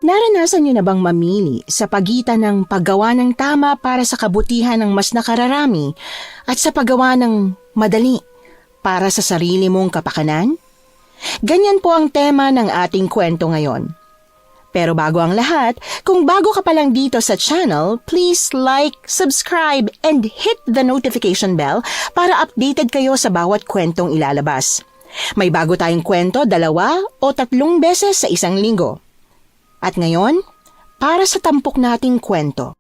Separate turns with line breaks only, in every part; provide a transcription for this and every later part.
Naranasan niyo na bang mamili sa pagitan ng paggawa ng tama para sa kabutihan ng mas nakararami at sa paggawa ng madali para sa sarili mong kapakanan? Ganyan po ang tema ng ating kwento ngayon. Pero bago ang lahat, kung bago ka pa lang dito sa channel, please like, subscribe, and hit the notification bell para updated kayo sa bawat kwentong ilalabas. May bago tayong kwento 2 o 3 beses sa isang linggo. At ngayon, para sa tampok nating kwento.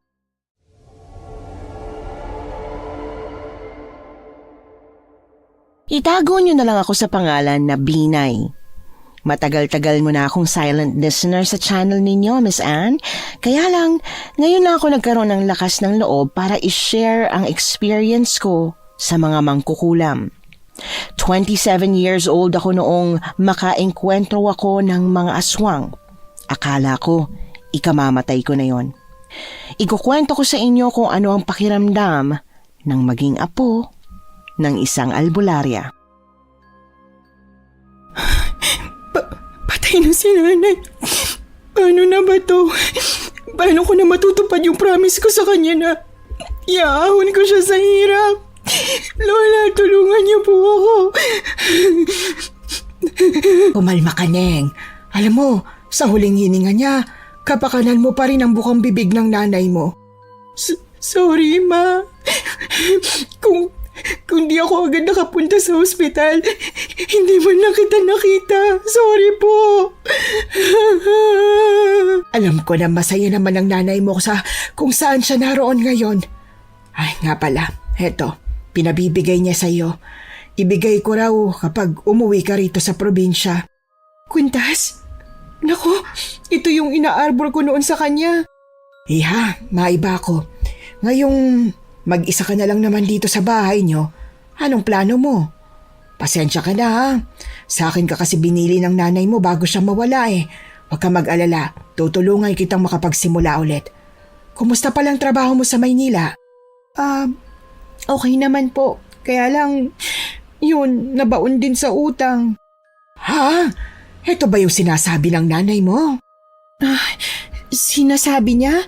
Itago niyo na lang ako sa pangalan na Binay. Matagal-tagal mo na akong silent listener sa channel ninyo, Miss Anne. Kaya lang, ngayon lang ako nagkaroon ng lakas ng loob para i-share ang experience ko sa mga mangkukulam. 27 years old ako noong makaengkwentro ako ng mga aswang. Akala ko, ikamamatay ko na yon. Ikukwento ko sa inyo kung ano ang pakiramdam ng maging apo ng isang albularya.
Patay na si nanay. Paano na ba to? Paano ko na matutupad yung promise ko sa kanya na iaahon ko siya sa hirap? Lola, tulungan niyo po ako.
Kumalma ka, Neng. Alam mo, sa huling hininga niya, kapakanan mo pa rin ang bukang bibig ng nanay mo.
Sorry, Ma. Kung di ako agad nakapunta sa ospital, hindi man lang kita nakita. Sorry po.
Alam ko na masaya naman ang nanay mo sa kung saan siya naroon ngayon. Ay, nga pala, heto, pinabibigay niya sa iyo. Ibigay ko raw kapag umuwi ka rito sa probinsya.
Kwintas? Naku, ito yung inaarbor ko noon sa kanya.
Iha, maiba ko. Ngayong mag-isa ka na lang naman dito sa bahay niyo, anong plano mo? Pasensya ka na ha. Sa akin ka kasi binili ng nanay mo bago siya mawala eh. Huwag ka mag-alala, tutulungan kitang makapagsimula ulit. Kumusta palang trabaho mo sa Maynila?
Okay naman po. Kaya lang, yun, nabaon din sa utang.
Ha? Ito ba yung sinasabi ng nanay mo?
Sinasabi niya?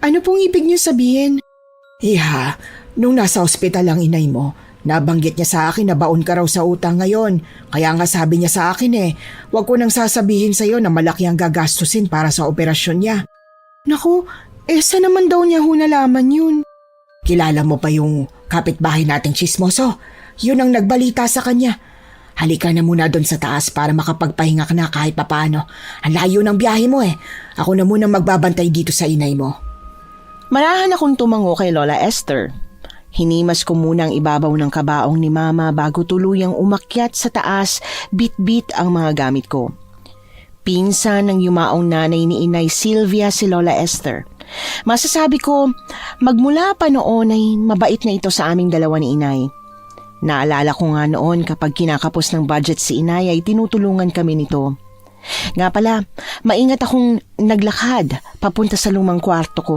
Ano pong ibig niyo sabihin?
Iha, nung nasa ospital ang inay mo, nabanggit niya sa akin na baon ka raw sa utang ngayon. Kaya nga sabi niya sa akin huwag ko nang sasabihin sa'yo na malaki ang gagastusin para sa operasyon niya.
Naku, saan naman daw niya nalaman yun?
Kilala mo pa yung kapitbahay nating chismoso? Yun ang nagbalita sa kanya. Halika na muna doon sa taas para makapagpahinga ka na kahit papaano. Ang layo ng biyahe mo Ako na muna magbabantay dito sa inay mo.
Marahan akong tumango kay Lola Esther. Hinimas ko muna ang ibabaw ng kabaong ni Mama bago tuluyang umakyat sa taas, bit-bit ang mga gamit ko. Pinsan ng yumaong nanay ni Inay Sylvia si Lola Esther. Masasabi ko, magmula pa noon ay mabait na ito sa aming dalawa ni Inay. Naalala ko nga noon kapag kinakapos ng budget si Inay ay tinutulungan kami nito. Nga pala, maingat akong naglakad papunta sa lumang kwarto ko.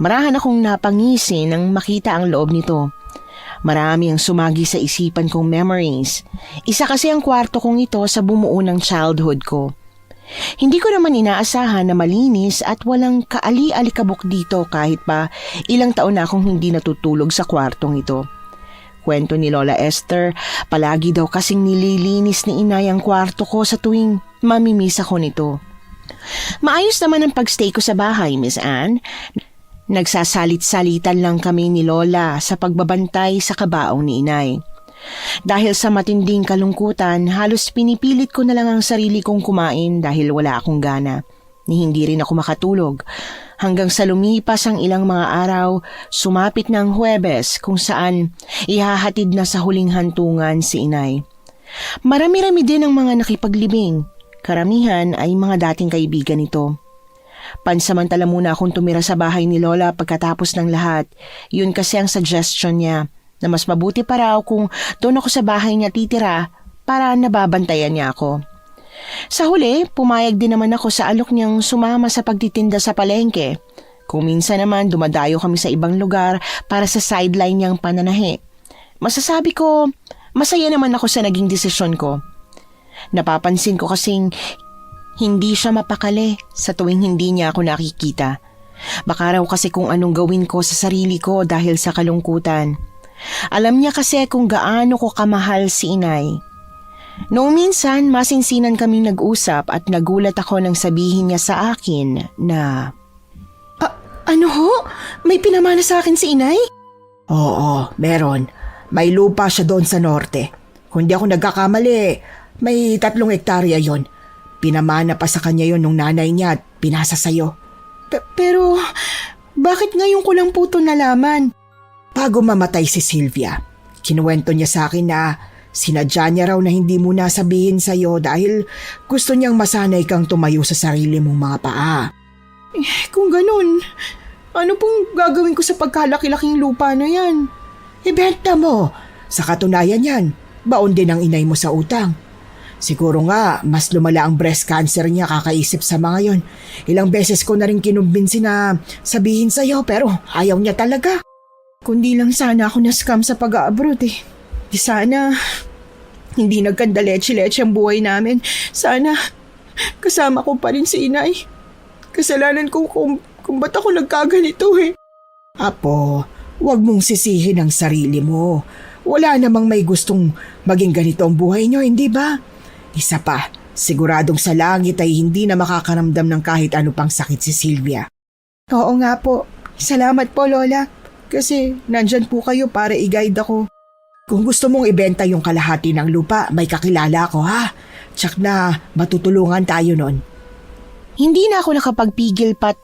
Marahan akong napangisi nang makita ang loob nito. Marami ang sumagi sa isipan kong memories. Isa kasi ang kwarto kong ito sa bumuo ng childhood ko. Hindi ko naman inaasahan na malinis at walang kaali-alikabok dito kahit pa ilang taon na akong hindi natutulog sa kwartong ito. Kwento ni Lola Esther, palagi daw kasing nililinis ni Inay ang kwarto ko sa tuwing mamimisa ko nito. Maayos naman ang pagstay ko sa bahay, Miss Anne. Nagsasalit-salitan lang kami ni Lola sa pagbabantay sa kabaong ni Inay. Dahil sa matinding kalungkutan, halos pinipilit ko na lang ang sarili kong kumain dahil wala akong gana. Ni hindi rin ako makatulog. Hanggang sa lumipas ang ilang mga araw, sumapit na ang Huwebes kung saan ihahatid na sa huling hantungan si Inay. Marami-rami din ang mga nakipaglibing. Karamihan ay mga dating kaibigan nito. Pansamantala muna akong tumira sa bahay ni Lola pagkatapos ng lahat. Yun kasi ang suggestion niya na mas mabuti pa raw kung doon ako sa bahay niya titira para nababantayan niya ako. Sa huli, pumayag din naman ako sa alok niyang sumama sa pagtitinda sa palengke. Kung minsan naman dumadayo kami sa ibang lugar para sa sideline niyang pananahi. Masasabi ko, masaya naman ako sa naging desisyon ko. Napapansin ko kasing Hindi siya mapakali sa tuwing hindi niya ako nakikita. Baka raw kasi kung anong gawin ko sa sarili ko dahil sa kalungkutan. Alam niya kasi kung gaano ko kamahal si inay. Noong minsan, masinsinan kaming nag-usap at nagulat ako nang sabihin niya sa akin na...
Ano ho? May pinamana sa akin si inay?
Oo, meron. May lupa siya doon sa norte. Kung di ako nagkakamali, may 3 hektarya yon. Pinamana pa sa kanya yon nung nanay niya at pinasa sa'yo.
Pero, bakit ngayon ko lang po ito nalaman?
Bago mamatay si Sylvia, kinuwento niya sa akin na sinadya niya raw na hindi mo nasabihin sa'yo dahil gusto niyang masanay kang tumayo sa sarili mong mga paa.
Kung ganun, ano pong gagawin ko sa pagkalaki-laking lupa na yan?
Ibenta mo. Sa katunayan yan, baon din ang inay mo sa utang. Siguro nga, mas lumala ang breast cancer niya kakaisip sa mga yon. Ilang beses ko na rin kinumbinsi na sabihin sa'yo pero ayaw niya talaga.
Kundi lang sana ako na-scam sa pag-abroad eh. Di sana, hindi nagkandaleche-leche ang buhay namin. Sana, kasama ko pa rin si inay. Kasalanan ko kung ba't ako nagkaganito eh.
Apo, huwag mong sisihin ang sarili mo. Wala namang may gustong maging ganito ang buhay niyo, hindi ba? Isa pa, siguradong sa langit ay hindi na makakaramdam ng kahit ano pang sakit si Sylvia.
Oo nga po. Salamat po, Lola. Kasi nandyan po kayo para i-guide ako.
Kung gusto mong ibenta yung kalahati ng lupa, may kakilala ko ha. Tsak na matutulungan tayo nun.
Hindi na ako nakapagpigil pat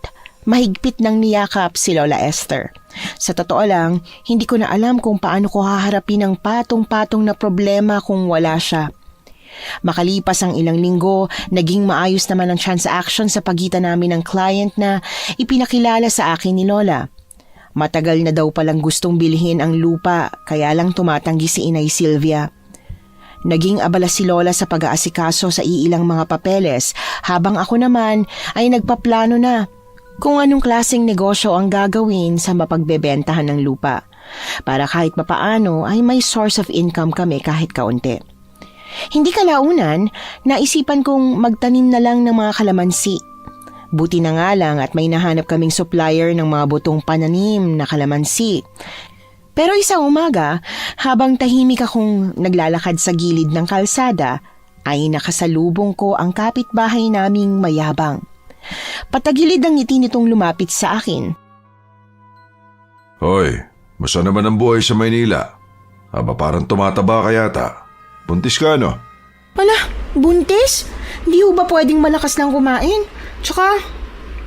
mahigpit ng niyakap si Lola Esther. Sa totoo lang, hindi ko na alam kung paano ko haharapin ang patong-patong na problema kung wala siya. Makalipas ang ilang linggo, naging maayos naman ang transaction sa pagitan namin ng client na ipinakilala sa akin ni Lola. Matagal na daw palang gustong bilhin ang lupa, kaya lang tumatanggi si Inay Sylvia. Naging abala si Lola sa pag-aasikaso sa iilang mga papeles, habang ako naman ay nagpaplano na kung anong klaseng negosyo ang gagawin sa mapagbebentahan ng lupa, para kahit papaano ay may source of income kami kahit kaunti. Hindi kalaunan, naisipan kong magtanim na lang ng mga kalamansi. Buti na nga lang at may nahanap kaming supplier ng mga butong pananim na kalamansi. Pero isang umaga, habang tahimik akong naglalakad sa gilid ng kalsada, ay nakasalubong ko ang kapitbahay naming mayabang. Patagilid ang ngiti nitong lumapit sa akin.
Hoy, musta naman ang buhay sa Maynila? Aba parang tumataba ka yata. Buntis ka no?
Wala, buntis? Di ho ba pwedeng malakas lang kumain? Tsaka,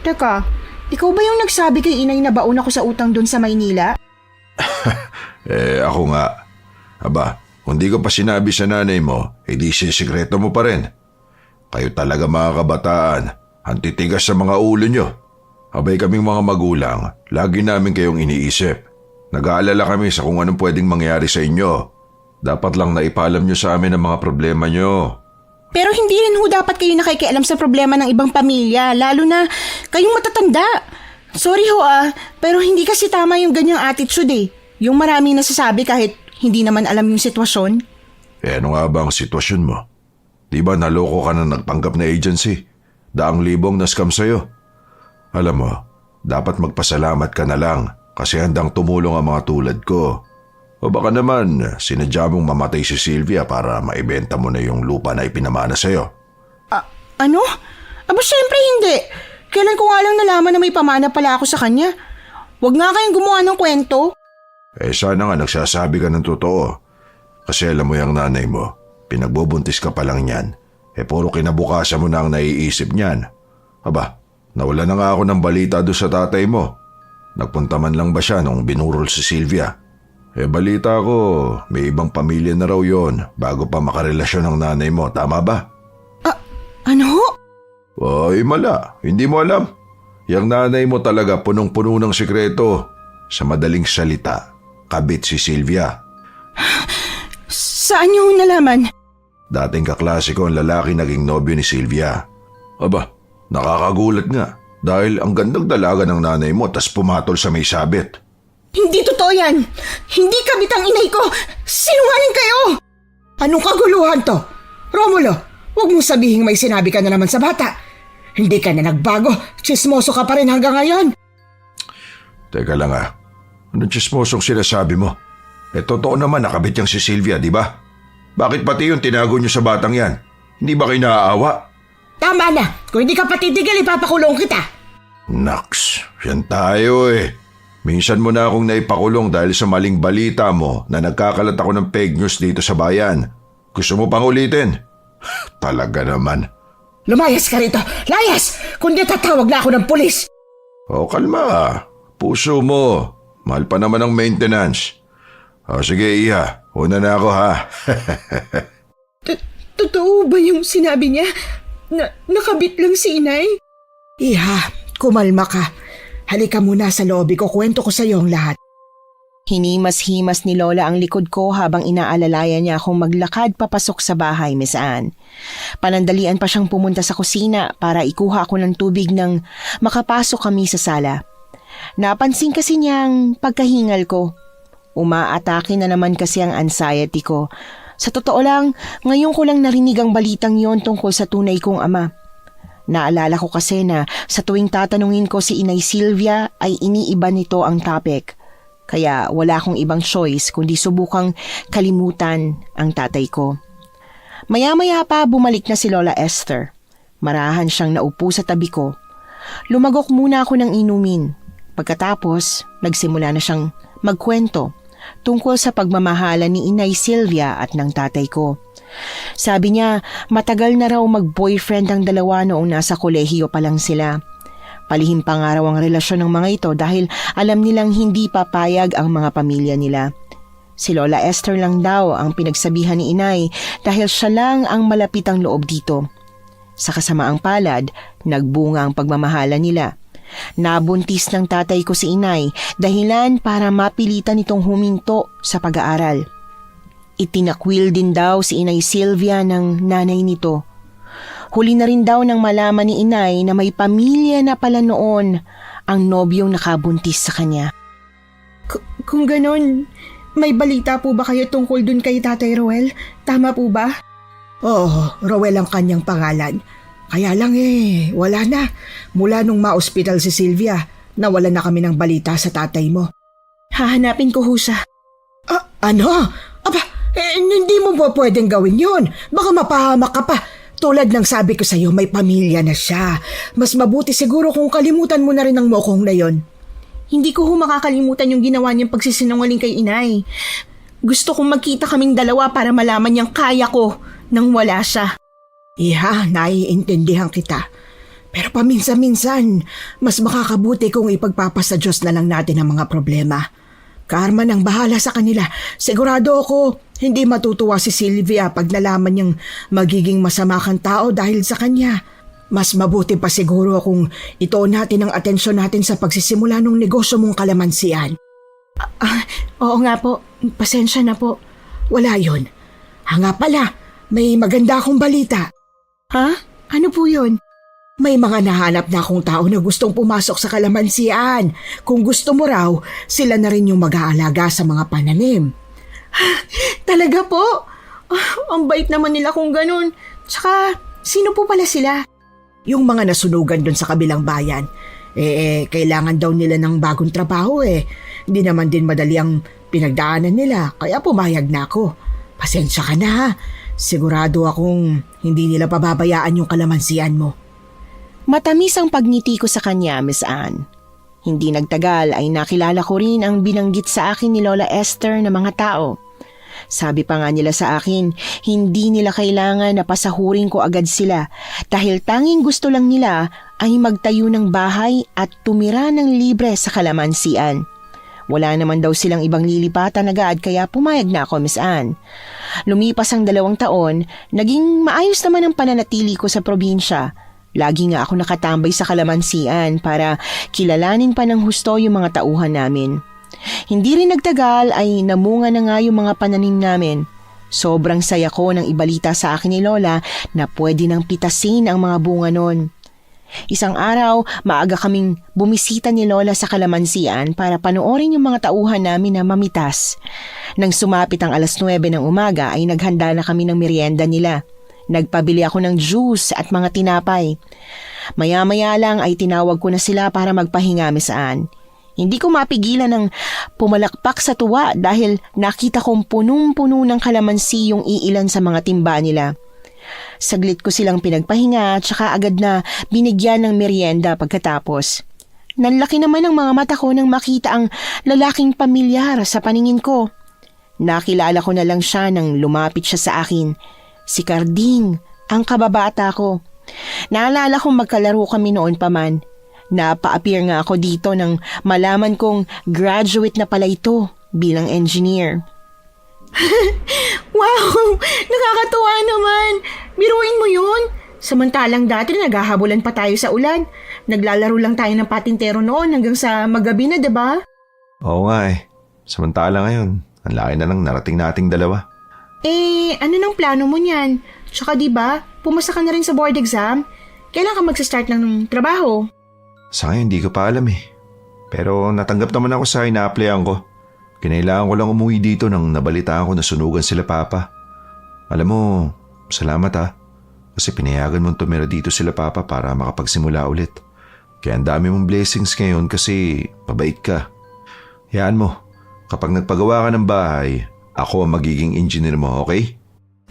teka, ikaw ba yung nagsabi kay inay na baon ako sa utang doon sa Maynila?
Ako nga. Aba, kung di ko pa sinabi sa nanay mo, di sisikreto mo pa rin. Kayo talaga mga kabataan, ang titigas sa mga ulo nyo. Abay kaming mga magulang, lagi namin kayong iniisip. Nag-aalala kami sa kung anong pwedeng mangyari sa inyo. Dapat lang naipaalam nyo sa amin ang mga problema nyo.
Pero hindi rin ho dapat kayo nakikialam sa problema ng ibang pamilya, lalo na kayong matatanda. Sorry ho pero hindi kasi tama yung ganyang attitude eh. Yung maraming nasasabi kahit hindi naman alam yung sitwasyon.
Ano nga ba ang sitwasyon mo? Di ba naloko ka na nagpanggap na agency? 100,000 na scam sa'yo. Alam mo, dapat magpasalamat ka na lang kasi handang tumulong ang mga tulad ko. O baka naman, sinadya mong mamatay si Sylvia para maibenta mo na yung lupa na ipinamana sa'yo.
Ano? Aba syempre hindi. Kailan ko nga lang nalaman na may pamana pala ako sa kanya. Huwag nga kayong gumawa ng kwento.
Sana nga nagsasabi ka ng totoo. Kasi alam mo yung nanay mo, pinagbubuntis ka pa lang niyan. Puro kinabukasan mo na ang naiisip niyan. Aba, nawala na nga ako ng balita doon sa tatay mo. Nagpunta man lang ba siya nung binurol si Sylvia? Balita ko, may ibang pamilya na raw yon bago pa makarelasyon ng nanay mo, tama ba?
Ano?
Ay, mala. Hindi mo alam. Yang nanay mo talaga punong-puno ng sikreto. Sa madaling salita, kabit si Sylvia.
Saan niyo nalaman?
Dating kaklase ko ang lalaki naging nobyo ni Sylvia. Aba, nakakagulat nga. Dahil ang gandang dalaga ng nanay mo tas pumatol sa may sabit.
Hindi totoo yan. Hindi kabit ang inay ko. Sinungaling kayo.
Anong kaguluhan to? Romulo, Huwag mong sabihin may sinabi ka na naman sa bata. Hindi ka na nagbago. Chismoso ka pa rin hanggang ngayon.
Teka lang Anong chismosong sinasabi mo? Totoo naman nakabit yung si Sylvia, di ba? Bakit pati yung tinago niyo sa batang yan? Hindi ba kayo naaawa?
Tama na. Kung hindi ka patitigil, ipapakulong kita.
Naks, yan tayo Minsan mo na akong naipakulong dahil sa maling balita mo na nagkakalat ako ng fake news dito sa bayan. Gusto mo pang ulitin? Talaga naman.
Lumayas ka rito. Layas! Kundi tatawag na ako ng pulis.
O kalma, puso mo. Mahal pa naman ang maintenance. O sige Iha, una na ako ha.
Totoo ba yung sinabi niya? Nakabit lang si inay?
Iha, kumalma ka. Halika muna sa lobby ko, kwento ko sa iyo ang lahat.
Hinimas-himas ni Lola ang likod ko habang inaalalayan niya akong maglakad papasok sa bahay, Miss Anne. Panandalian pa siyang pumunta sa kusina para ikuha ako ng tubig nang makapasok kami sa sala. Napansin kasi niyang pagkahingal ko. Umaatake na naman kasi ang anxiety ko. Sa totoo lang, ngayon ko lang narinig ang balitang yon tungkol sa tunay kong ama. Naalala ko kasi na sa tuwing tatanungin ko si Inay Sylvia ay iniiba nito ang topic. Kaya wala akong ibang choice kundi subukang kalimutan ang tatay ko. Maya-maya pa bumalik na si Lola Esther. Marahan siyang naupo sa tabi ko. Lumagok muna ako ng inumin. Pagkatapos, nagsimula na siyang magkwento tungkol sa pagmamahala ni Inay Sylvia at ng tatay ko. Sabi niya, matagal na raw mag-boyfriend ang dalawa noong nasa kolehiyo pa lang sila. Palihim pa nga raw ang relasyon ng mga ito dahil alam nilang hindi papayag ang mga pamilya nila. Si Lola Esther lang daw ang pinagsabihan ni Inay dahil siya lang ang malapitang loob dito. Sa kasamaang palad, nagbunga ang pagmamahala nila. Nabuntis ng tatay ko si Inay dahilan para mapilitan itong huminto sa pag-aaral. Itinakwil din daw si Inay Sylvia ng nanay nito. Huli na rin daw nang malaman ni Inay na may pamilya na pala noon ang nobyong nakabuntis sa kanya.
Kung ganon, may balita po ba kayo tungkol dun kay Tatay Roel? Tama po ba?
Oo, Roel ang kanyang pangalan. Kaya lang wala na. Mula nung ma-ospital si Sylvia, nawala na kami ng balita sa tatay mo.
Hahanapin ko ho siya.
Ano? Aba, hindi mo ba pwedeng gawin yun? Baka mapahamak ka pa. Tulad ng sabi ko sa'yo, may pamilya na siya. Mas mabuti siguro kung kalimutan mo na rin ang mokong na yon.
Hindi ko ho makakalimutan yung ginawa niyang pagsisinungaling kay Inay. Gusto kong magkita kaming dalawa para malaman niyang kaya ko nang wala siya.
Iha, naiintindihan kita. Pero paminsan-minsan, mas makakabuti kung ipagpapasa Diyos na lang natin ang mga problema. Karma nang bahala sa kanila. Sigurado ako, hindi matutuwa si Sylvia pag nalaman niyang magiging masama kang tao dahil sa kanya. Mas mabuti pa siguro kung itoon natin ang atensyon natin sa pagsisimula ng negosyo mong kalamansian.
Oo nga po, pasensya na po.
Wala yun. Nga pala, may maganda akong balita.
Ha? Ano po yun?
May mga nahanap na akong tao na gustong pumasok sa kalamansian. Kung gusto mo raw, sila na rin yung mag-aalaga sa mga pananim.
Talaga po? Ang bait naman nila kung ganun. Tsaka, sino po pala sila?
Yung mga nasunugan doon sa kabilang bayan. Kailangan daw nila ng bagong trabaho Hindi naman din madali ang pinagdaanan nila, kaya pumayag na ako. Pasensya ka na ha. Sigurado akong hindi nila pababayaan yung kalamansian mo.
Matamis ang pagngiti ko sa kanya, Miss Anne. Hindi nagtagal ay nakilala ko rin ang binanggit sa akin ni Lola Esther na mga tao. Sabi pa nga nila sa akin, hindi nila kailangan na pasahurin ko agad sila dahil tanging gusto lang nila ay magtayo ng bahay at tumira ng libre sa kalamansian. Wala naman daw silang ibang lilipatan agad kaya pumayag na ako, Miss Anne. Lumipas ang 2 taon, naging maayos naman ang pananatili ko sa probinsya. Lagi nga ako nakatambay sa kalamansian para kilalanin pa ng husto yung mga tauhan namin. Hindi rin nagtagal ay namunga na nga yung mga pananim namin. Sobrang saya ko nang ibalita sa akin ni Lola na pwede nang pitasin ang mga bunga nun. Isang araw, maaga kaming bumisita ni Lola sa kalamansian para panoorin yung mga tauhan namin na mamitas. Nang sumapit ang 9:00 ng umaga ay naghanda na kami ng merienda nila. Nagpabili ako ng juice at mga tinapay. Maya-maya lang ay tinawag ko na sila para magpahinga, Miss Anne. Hindi ko mapigilan ng pumalakpak sa tuwa dahil nakita kong punong-puno ng kalamansi yung iilan sa mga timba nila. Saglit ko silang pinagpahinga at saka agad na binigyan ng merienda pagkatapos. Nanlaki naman ang mga mata ko nang makita ang lalaking pamilyar sa paningin ko. Nakilala ko na lang siya nang lumapit siya sa akin. Si Carding, ang kababata ko. Naalala kong magkalaro kami noon pa man. Napa-appear nga ako dito nang malaman kong graduate na pala ito bilang engineer.
Wow! Nakakatuwa naman! Biruin mo yun! Samantalang dati naghahabulan pa tayo sa ulan. Naglalaro lang tayo ng patintero noon hanggang sa magabi na, diba?
Oo nga eh. Samantala ngayon, ang laki na lang narating nating dalawa.
Ano nang plano mo niyan? Tsaka diba, pumasa ka na rin sa board exam? Kailan ka magsa-start ng trabaho?
Sa ngayon, hindi ko pa alam eh. Pero natanggap naman ako sa ina-applyan ko. Kinailangan ko lang umuwi dito nang nabalitaan ko na sunugan sila Papa. Alam mo, salamat ha. Kasi pinayagan mong tumira dito sila Papa para makapagsimula ulit. Kaya ang dami mong blessings ngayon kasi pabait ka. Hayaan mo, kapag nagpagawa ka ng bahay, ako ang magiging engineer mo, okay?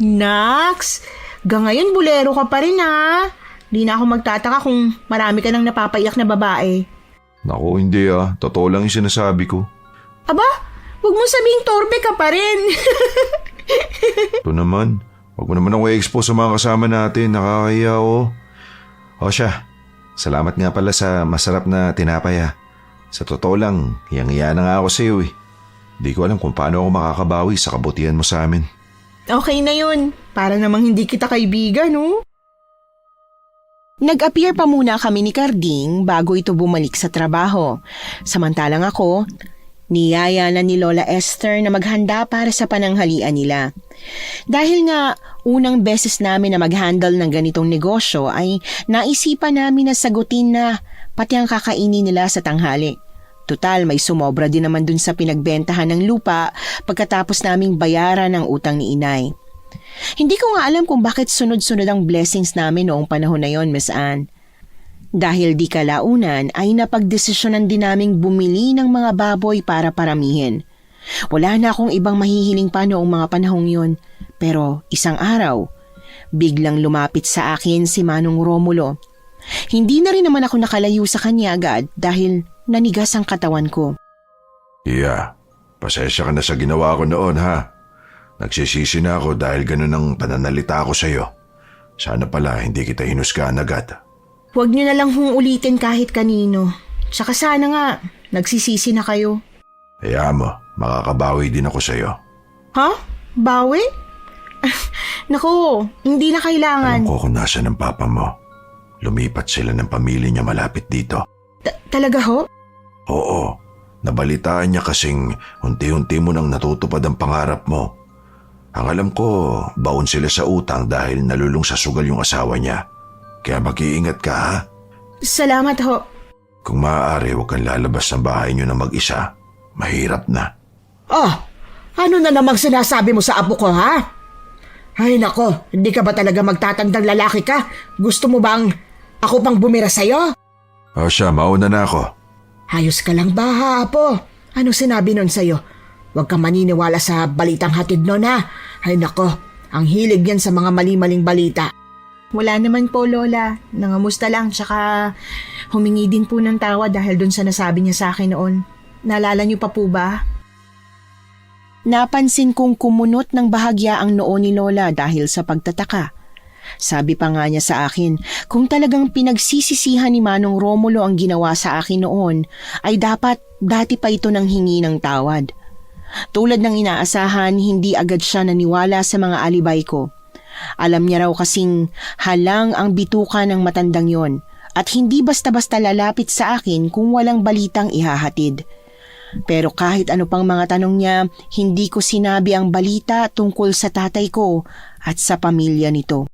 Nax! Ngayon bulero ka pa rin ha. Di na ako magtataka kung marami ka nang napapaiyak na babae.
Naku, hindi ah. Totoo lang yung sinasabi ko.
Aba, huwag mo sabihing torpe ka pa rin.
Ito naman. Huwag mo naman ako i-expose sa mga kasama natin. Nakakahiya oh. O siya, salamat nga pala sa masarap na tinapay ah. Sa totoo lang, hiyang-hiya na nga ako sa iyo eh. Di ko alam kung paano ako makakabawi sa kabutihan mo sa amin.
Okay na yun. Para namang hindi kita kaibigan, no?
Nag-appear pa muna kami ni Carding bago ito bumalik sa trabaho. Samantalang ako, niyaya na ni Lola Esther na maghanda para sa pananghalian nila. Dahil nga unang beses namin na mag-handle ng ganitong negosyo ay naisipan namin na sagutin na pati ang kakainin nila sa tanghali. Tutal, may sumobra din naman dun sa pinagbentahan ng lupa pagkatapos naming bayaran ang utang ni Inay. Hindi ko nga alam kung bakit sunod-sunod ang blessings namin noong panahon na yon, Miss Anne. Dahil di kalaunan ay napagdesisyonan din naming bumili ng mga baboy para paramihin. Wala na akong ibang mahihiling pa noong mga panahong yon. Pero isang araw, biglang lumapit sa akin si Manong Romulo. Hindi na rin naman ako nakalayo sa kanya agad dahil nanigas ang katawan ko.
Iya, pasensya ka na sa ginawa ko noon ha. Nagsisisi na ako dahil ganun ang pananalita ko sa'yo. Sana pala hindi kita hinusgahan agad.
Huwag niyo na lang hong ulitin kahit kanino. Tsaka sana nga, nagsisisi na kayo.
Hayaan mo, makakabawi din ako sa'yo.
Ha? Bawi? Naku, hindi na kailangan.
Alam ko kung nasa ng papa mo. Lumipat sila ng pamilya niya malapit dito.
Talaga ho?
Oo, nabalitaan niya kasing unti-unti mo nang natutupad ang pangarap mo. Ang alam ko, baon sila sa utang dahil nalulung sa sugal yung asawa niya. Kaya mag-iingat ka ha.
Salamat ho.
Kung maaari, huwag kang lalabas ng bahay niyo na mag-isa. Mahirap na.
Oh, ano na namang sinasabi mo sa apo ko, ha? Ay nako, hindi ka ba talaga magtatandang lalaki ka? Gusto mo bang ako pang bumira sa'yo?
O siya, mauna na ako.
Ayos ka lang ba, ha, apo? Ano sinabi nun sa'yo? Huwag kang maniniwala sa balitang hatid nun, ha? Ay nako, ang hilig yan sa mga mali-maling balita.
Wala naman po, Lola. Nangamusta lang, tsaka humingi din po ng tawa dahil dun sa nasabi niya sa akin noon. Naalala niyo pa po ba?
Napansin kong kumunot ng bahagya ang noo ni Lola dahil sa pagtataka. Sabi pa nga niya sa akin, kung talagang pinagsisisihan ni Manong Romulo ang ginawa sa akin noon, ay dapat dati pa ito nang hingi ng tawad. Tulad ng inaasahan, hindi agad siya naniwala sa mga alibay ko. Alam niya raw kasing halang ang bituka ng matandang yon at hindi basta-basta lalapit sa akin kung walang balitang ihahatid. Pero kahit ano pang mga tanong niya, hindi ko sinabi ang balita tungkol sa tatay ko at sa pamilya nito.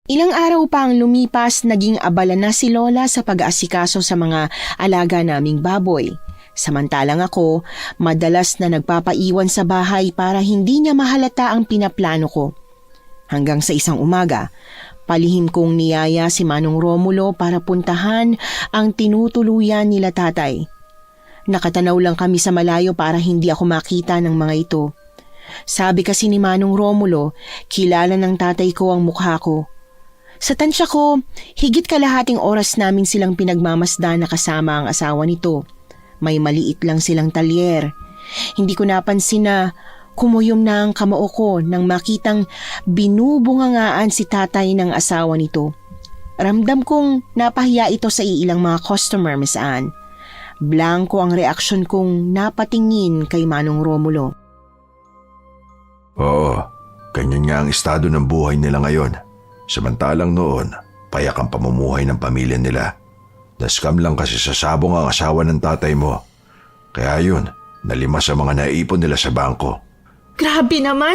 Ilang araw pa ang lumipas, naging abala na si Lola sa pag-aasikaso sa mga alaga naming baboy. Samantalang ako, madalas na nagpapaiwan sa bahay para hindi niya mahalata ang pinaplano ko. Hanggang sa isang umaga, palihim kong niyaya si Manong Romulo para puntahan ang tinutuluyan nila tatay. Nakatanaw lang kami sa malayo para hindi ako makita ng mga ito. Sabi kasi ni Manong Romulo, kilala ng tatay ko ang mukha ko. Sa tansya ko, higit kalahating oras namin silang pinagmamasdan na kasama ang asawa nito. May maliit lang silang talyer. Hindi ko napansin na kumuyom na ang kamao ko nang makitang binubungangaan si tatay ng asawa nito. Ramdam kong napahiya ito sa ilang mga customer, Miss Anne. Blanko ang reaksyon kong napatingin kay Manong Romulo.
Oo, ganyan nga ang estado ng buhay nila ngayon. Samantalang noon, payak ang pamumuhay ng pamilya nila. Nascam lang kasi sa sabong ang asawa ng tatay mo. Kaya yun, nalima sa mga naipon nila sa bangko.
Grabe naman.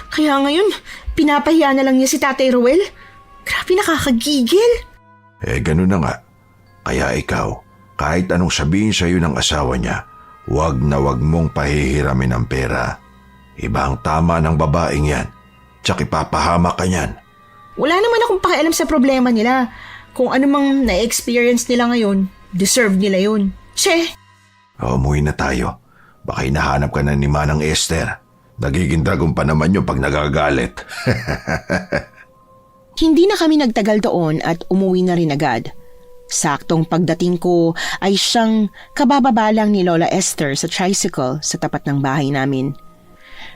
Kaya ngayon, pinapahiya na lang niya si Tatay Ruel. Grabe, nakakagigil.
Ganun na nga. Kaya ikaw, kahit anong sabihin sa'yo ng asawa niya, wag na wag mong pahihiramin ang pera. Iba ang tama ng babaeng yan. Tsak ipapahamak ka niyan.
Wala naman akong pakialam sa problema nila. Kung ano mang na-experience nila ngayon, deserve nila yun. Che!
Umuwi na tayo. Baka hinahanap ka na ni Manang Esther. Nagiging dragon pa naman yung pag nagagalit.
Hindi na kami nagtagal doon at umuwi na rin agad. Saktong pagdating ko ay siyang kabababa lang ni Lola Esther sa tricycle sa tapat ng bahay namin.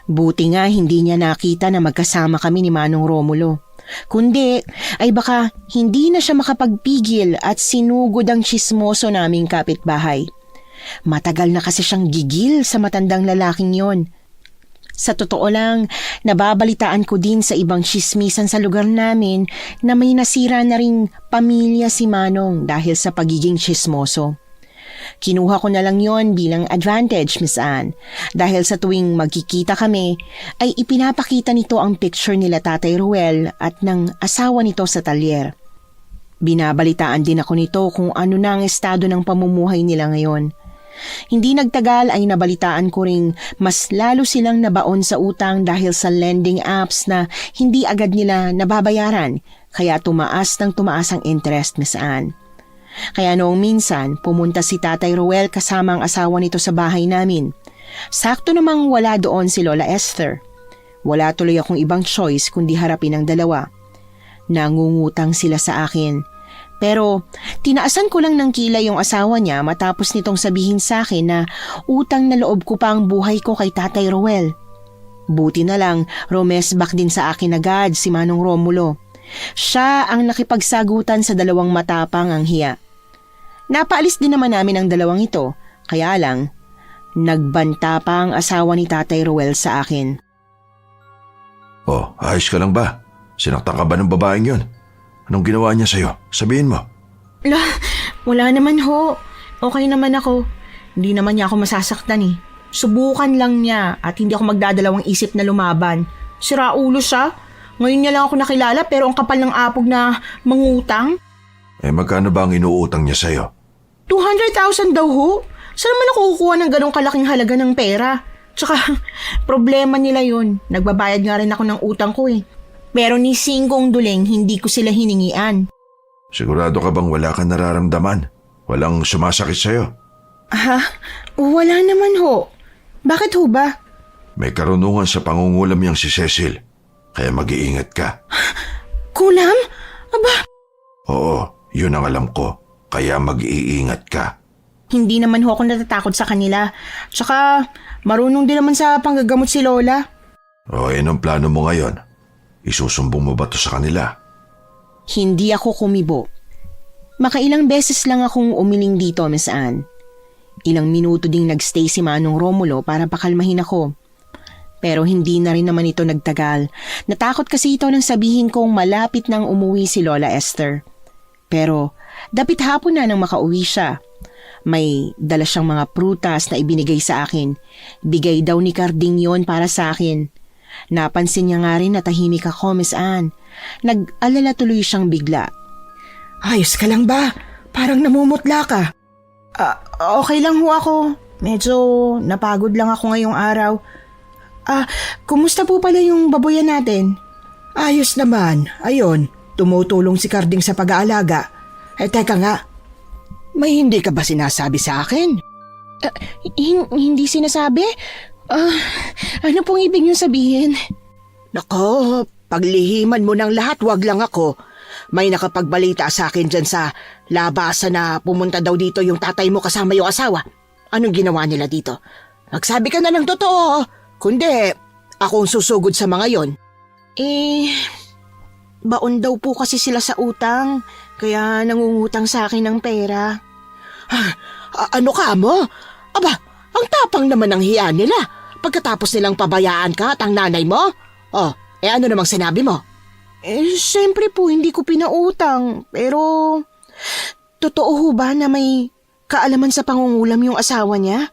Buti nga hindi niya nakita na magkasama kami ni Manong Romulo. Kundi ay baka hindi na siya makapagpigil at sinugod ang tsismoso naming kapitbahay. Matagal na kasi siyang gigil sa matandang lalaking yon. Sa totoo lang, nababalitaan ko din sa ibang tsismisan sa lugar namin na may nasira na ring pamilya si Manong dahil sa pagiging tsismoso. Kinuha ko na lang yon bilang advantage, Miss Anne, dahil sa tuwing magkikita kami ay ipinapakita nito ang picture nila Tatay Ruel at ng asawa nito sa talyer. Binabalitaan din ako nito kung ano na ang estado ng pamumuhay nila ngayon. Hindi nagtagal ay nabalitaan ko ring mas lalo silang nabaon sa utang dahil sa lending apps na hindi agad nila nababayaran, kaya tumaas ng tumaas ang interest, Miss Anne. Kaya noong minsan, pumunta si Tatay Ruel kasama ang asawa nito sa bahay namin. Sakto namang wala doon si Lola Esther. Wala tuloy akong ibang choice kundi harapin ang dalawa. Nangungutang sila sa akin. Pero tinaasan ko lang ng kilay yung asawa niya matapos nitong sabihin sa akin na utang na loob ko pa ang buhay ko kay Tatay Ruel. Buti na lang, romesbak din sa akin agad si Manong Romulo. Siya ang nakipagsagutan sa dalawang matapang ang hiya. Napaalis din naman namin ang dalawang ito, kaya lang, nagbanta pa ang asawa ni Tatay Ruel sa akin.
Oh, ayos ka lang ba? Sinaktan ka ba ng babaeng yun? Anong ginawa niya sa'yo? Sabihin mo.
Wala naman ho. Okay naman ako. Hindi naman niya ako masasaktan eh. Subukan lang niya at hindi ako magdadalawang isip na lumaban. Siraulo siya. Ngayon niya lang ako nakilala pero ang kapal ng apog na mangutang.
Magkano ba ang inuutang niya sa'yo?
200,000 daw ho. Saan naman ako kukuha ng ganong kalaking halaga ng pera? Tsaka problema nila yun. Nagbabayad nga rin ako ng utang ko eh. Pero ni Singkong Duling, hindi ko sila hiningian.
Sigurado ka bang wala kang nararamdaman? Walang sumasakit sa'yo?
Wala naman ho. Bakit ho ba?
May karunungan sa pangungulam yang si Cecil. Kaya mag-iingat ka.
Kulam? Aba,
Oo, yun ang alam ko. Kaya mag-iingat ka.
hindi naman ho ako natatakot sa kanila. Tsaka marunong din naman sa panggagamot si Lola.
Anong plano mo ngayon? Isusumbong mo ba to sa kanila?
Hindi ako kumibo. Makailang beses lang akong umiling dito, Miss Anne. Ilang minuto ding nagstay si Manong Romulo para pakalmahin ako. Pero hindi na rin naman ito nagtagal. Natakot kasi ito nang sabihin kong malapit nang umuwi si Lola Esther. Pero dapit hapon na nang makauwi siya. May dala siyang mga prutas na ibinigay sa akin. Bigay daw ni Carding yon para sa akin. Napansin niya nga rin na tahimik ako, Miss Anne. Nag-alala tuloy siyang bigla.
Ayos ka lang ba? Parang namumutla ka.
Okay lang ho ako. Medyo napagod lang ako ngayong araw. Kumusta po pala yung baboyan natin?
Ayos naman. Ayon, tumutulong si Carding sa pag-aalaga. Teka nga, may hindi ka ba sinasabi sa akin?
Hindi sinasabi? Ano pong ibig niyong sabihin?
Nako, paglihiman mo ng lahat, wag lang ako. May nakapagbalita sa akin dyan sa labasan na pumunta daw dito yung tatay mo kasama yung asawa. Anong ginawa nila dito? Magsabi ka na ng totoo. Kundi, akong susugod sa mga yon.
Baon daw po kasi sila sa utang, kaya nangungutang sa akin ng pera.
Ano ka mo? Aba, ang tapang naman ng hiya nila. Pagkatapos nilang pabayaan ka at ang nanay mo? Ano namang sinabi mo?
Siyempre po hindi ko pinautang, pero totoo ho ba na may kaalaman sa pangungulam yung asawa niya?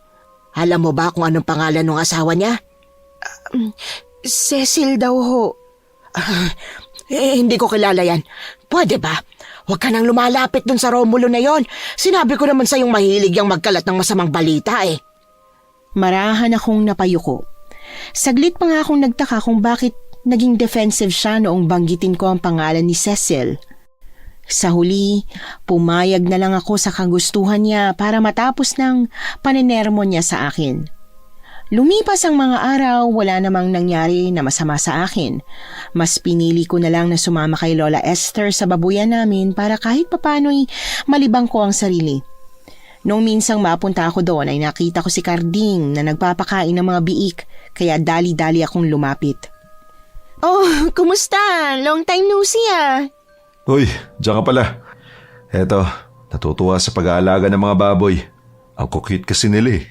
Alam mo ba kung anong pangalan ng asawa niya?
Cecil daw ho.
Hindi ko kilala yan. Pwede ba? Huwag ka nang lumalapit dun sa Romulo na yon. Sinabi ko naman sa'yong mahilig yung magkalat ng masamang balita eh.
Marahan akong napayuko. Saglit pa nga akong nagtaka kung bakit naging defensive siya noong banggitin ko ang pangalan ni Cecil. Sa huli, pumayag na lang ako sa kagustuhan niya para matapos ng panenermo niya sa akin. Lumipas ang mga araw, wala namang nangyari na masama sa akin. Mas pinili ko na lang na sumama kay Lola Esther sa babuyan namin para kahit papano'y malibang ko ang sarili. Noong minsang mapunta ako doon ay nakita ko si Carding na nagpapakain ng mga biik, kaya dali-dali akong lumapit. Oh, kumusta? Long time no see ah.
Uy, diyan ka pala. Eto, natutuwa sa pag-aalaga ng mga baboy. Ang kukit kasi nila eh.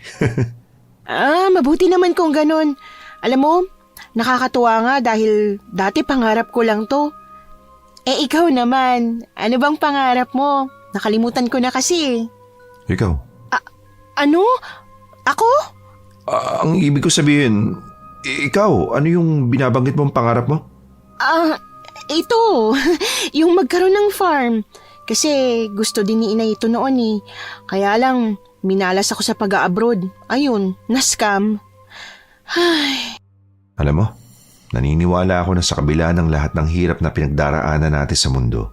Mabuti naman kung ganun. Alam mo, nakakatuwa nga dahil dati pangarap ko lang to. Ikaw naman, ano bang pangarap mo? Nakalimutan ko na kasi.
Ikaw?
Ano? Ako?
Ang ibig ko sabihin, ikaw, ano yung binabanggit mong pangarap mo?
Ito, yung magkaroon ng farm. Kasi gusto din ni inay ito noon eh. Kaya lang, minalas ako sa pag-a-abroad. Ayun, na-scam. Ay.
Alam mo, naniniwala ako na sa kabila ng lahat ng hirap na pinagdaraanan natin sa mundo,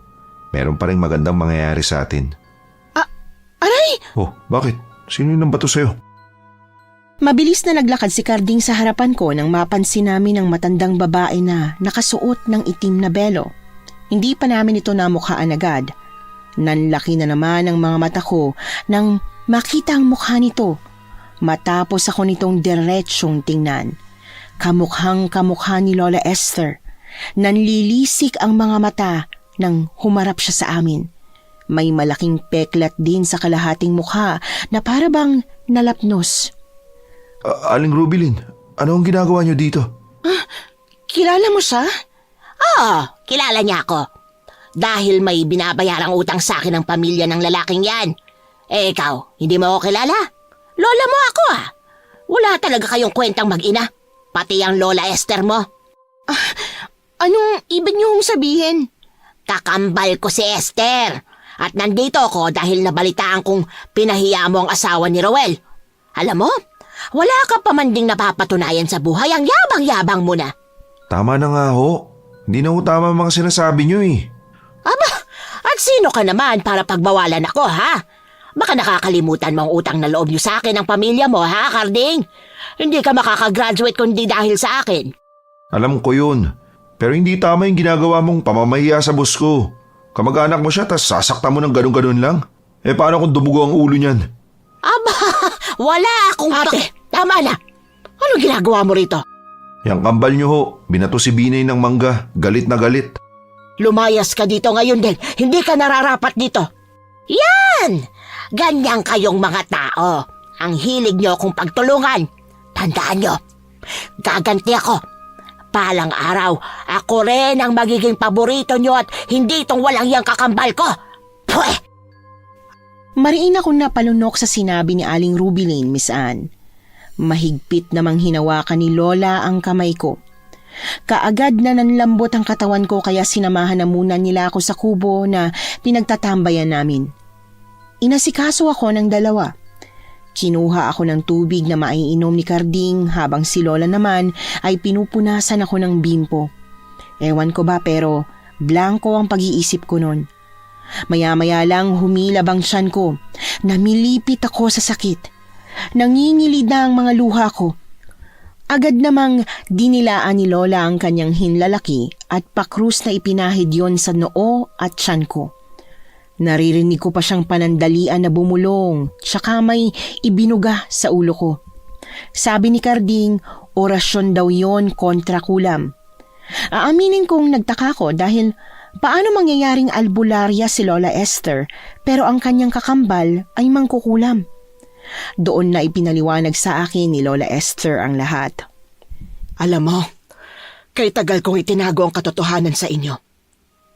meron pa rin magandang mangyayari sa atin.
Aray!
Oh, bakit? Sino yung nambato sa'yo?
Mabilis na naglakad si Carding sa harapan ko nang mapansin namin ang matandang babae na nakasuot ng itim na belo. Hindi pa namin ito namukhaan agad. Nanlaki na naman ang mga mata ko nang makita ang mukha nito. Matapos ako nitong diretsyong tingnan. Kamukhang kamukha ni Lola Esther. Nanlilisik ang mga mata nang humarap siya sa amin. May malaking peklat din sa kalahating mukha na para bang nalapnos.
Aling Rubilin, ano ang ginagawa niyo dito?
Kilala mo siya?
Kilala niya ako. Dahil may binabayarang utang sa akin ng pamilya ng lalaking yan. Ikaw, hindi mo ako kilala? Lola mo ako ah. Wala talaga kayong kwentang mag-ina. Pati ang Lola Esther mo.
Anong ibig niyong sabihin?
Kakambal ko si Esther. At nandito ako dahil nabalitaan kong pinahiya mo ang asawa ni Roel. Alam mo, wala ka pa man ding napapatunayan sa buhay. Ang yabang-yabang mo na.
Tama na nga ho. Hindi na ho tama ang mga sinasabi niyo eh.
Aba, at sino ka naman para pagbawalan ako ha? Baka nakakalimutan mo ang utang na loob niyo sa akin ng pamilya mo ha, Carding? Hindi ka makakagraduate kundi dahil sa akin.
Alam ko yun. Pero hindi tama yung ginagawa mong pamamahiya sa boss ko. Kamag-anak mo siya tas sasakta mo ng ganun-ganun lang. Paano kung dumugo ang ulo niyan?
Aba, wala akong... Ate, tama na. Anong ginagawa mo rito?
Yang kambal niyo ho, binato si Binay ng mangga. Galit na galit.
Lumayas ka dito ngayon din. Hindi ka nararapat dito. Yan! Ganyan kayong mga tao. Ang hilig niyo kung pagtulungan. Tandaan niyo, gaganti ako. Palang araw, ako rin ang magiging paborito niyo at hindi itong walang yang kakambal ko. Pweh!
Mariin akong napalunok sa sinabi ni Aling Rubilin, Miss Anne. Mahigpit namang hinawakan ni Lola ang kamay ko. Kaagad na nanlambot ang katawan ko kaya sinamahan na muna nila ako sa kubo na pinagtatambayan namin. Inasikaso ako ng dalawa. Kinuha ako ng tubig na maiinom ni Carding habang si Lola naman ay pinupunasan ako ng bimpo. Ewan ko ba pero blanko ang pag-iisip ko nun. Maya-maya lang humilab ang tiyan ko. Namilipit ako sa sakit. Nangingilid na ang mga luha ko. Agad namang dinilaan ni Lola ang kanyang hinlalaki at pakrus na ipinahid yon sa noo at tiyan ko. Naririnig ko pa siyang panandalian na bumulong tsaka may ibinuga sa ulo ko. Sabi ni Carding, orasyon daw yon kontra kulam. Aaminin kong nagtaka ko dahil paano mangyayaring albularya si Lola Esther pero ang kanyang kakambal ay mangkukulam. Doon na ipinaliwanag sa akin ni Lola Esther ang lahat.
Alam mo, kay tagal kong itinago ang katotohanan sa inyo.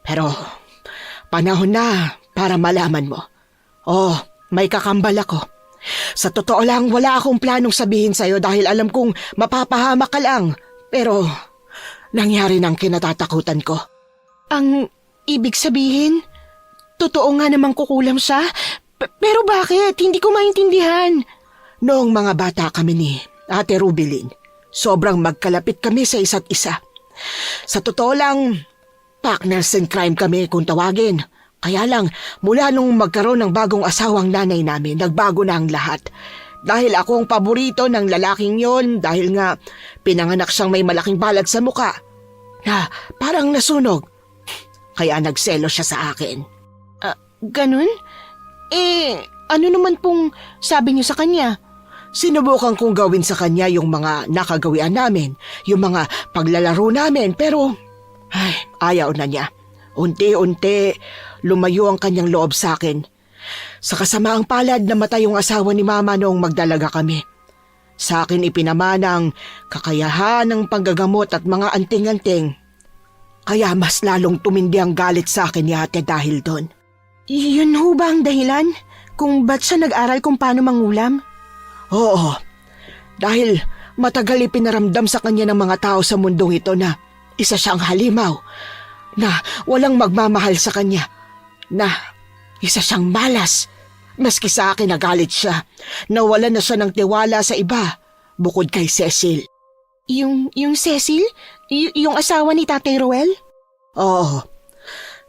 Pero panahon na para malaman mo. Oh, may kakambal ako. Sa totoo lang, wala akong planong sabihin sa'yo dahil alam kong mapapahamak ka lang. Pero nangyari ng kinatatakutan ko.
Ang ibig sabihin, totoo nga namang kukulam siya? Pero bakit? Hindi ko maintindihan.
Noong mga bata kami ni Ate Rubilin, sobrang magkalapit kami sa isa't isa. Sa totoo lang, partners in crime kami kung tawagin. Kaya lang, mula nung magkaroon ng bagong asawang nanay namin, nagbago na ang lahat. Dahil ako ang paborito ng lalaking yon dahil nga pinanganak siyang may malaking balag sa muka na parang nasunog. Kaya nagselo siya sa akin.
Ganun? Ano naman pong sabi niyo sa kanya?
Sinubukan kong gawin sa kanya yung mga nakagawian namin, yung mga paglalaro namin, pero ayaw na niya. Unti-unti, lumayo ang kanyang loob sa akin. Sa kasamaang palad, namatay yung asawa ni Mama noong magdalaga kami. Sa akin ipinamana ang kakayahan ng panggagamot at mga anting-anting. Kaya mas lalong tumindi ang galit sa akin ni Ate dahil doon.
Yun ho ba ang dahilan? Kung ba't siya nag-aral kung paano mangulam?
Oo, dahil matagal ipinaramdam sa kanya ng mga tao sa mundong ito na isa siyang halimaw, na walang magmamahal sa kanya, na isa siyang malas. Maski sa akin nagalit siya, nawala na siya ng tiwala sa iba, bukod kay Cecil.
Yung Cecil? Yung asawa ni Tatay Roel?
Oo,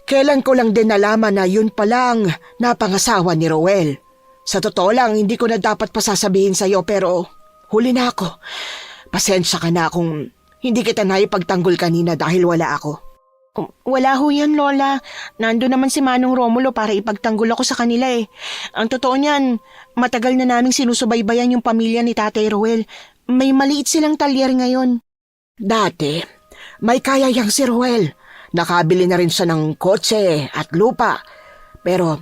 kailan ko lang din nalaman na yun palang napangasawa ni Roel. Sa totoo lang, hindi ko na dapat pasasabihin sa'yo pero huli na ako. Pasensya ka na kung hindi kita naipagtanggol kanina dahil wala ako.
Wala ho yan, Lola. Nando naman si Manong Romulo para ipagtanggol ako sa kanila eh. Ang totoo niyan, matagal na naming sinusubaybayan yung pamilya ni Tatay Roel. May maliit silang talyer ngayon.
Dati, may kaya yang si Roel. Nakabili na rin siya ng kotse at lupa. Pero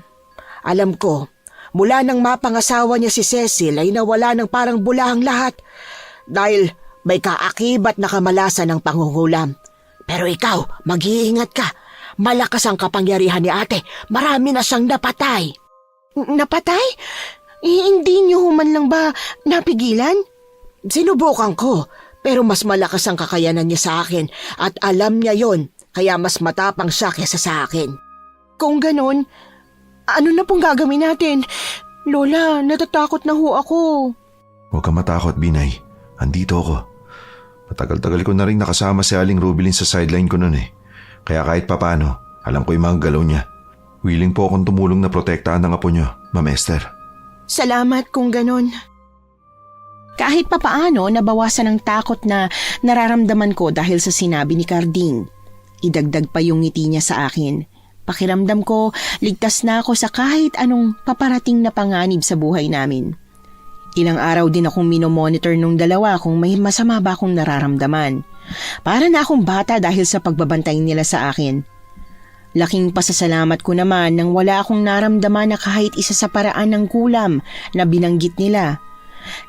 alam ko, mula nang mapangasawa niya si Cecil ay nawala ng parang bulahang lahat. Dahil may kaakibat na kamalasan ng pangungulam. Pero ikaw, mag-iingat ka. Malakas ang kapangyarihan ni Ate. Marami na siyang napatay.
Napatay? Hindi niyo man lang ba napigilan?
Sinubukan ko, pero mas malakas ang kakayanan niya sa akin at alam niya yon, kaya mas matapang siya kesa sa akin.
Kung ganon, ano na pong gagawin natin? Lola, natatakot na ho ako.
Huwag kang matakot, Binay. Andito ako. Matagal-tagal ko na rin nakasama si Aling Rubilin sa sideline ko noon eh. Kaya kahit papano, alam ko yung mga galaw niya. Willing po akong tumulong na protektahan ng apo niyo, Ma'am Esther.
Salamat kung ganon.
Kahit papaano, nabawasan ang takot na nararamdaman ko dahil sa sinabi ni Carding. Idagdag pa yung ngiti niya sa akin. Pakiramdam ko, ligtas na ako sa kahit anong paparating na panganib sa buhay namin. Ilang araw din akong minomonitor nung dalawa kung may masama ba akong nararamdaman. Para na akong bata dahil sa pagbabantay nila sa akin. Laking pasasalamat ko naman nang wala akong naramdaman na kahit isa sa paraan ng kulam na binanggit nila.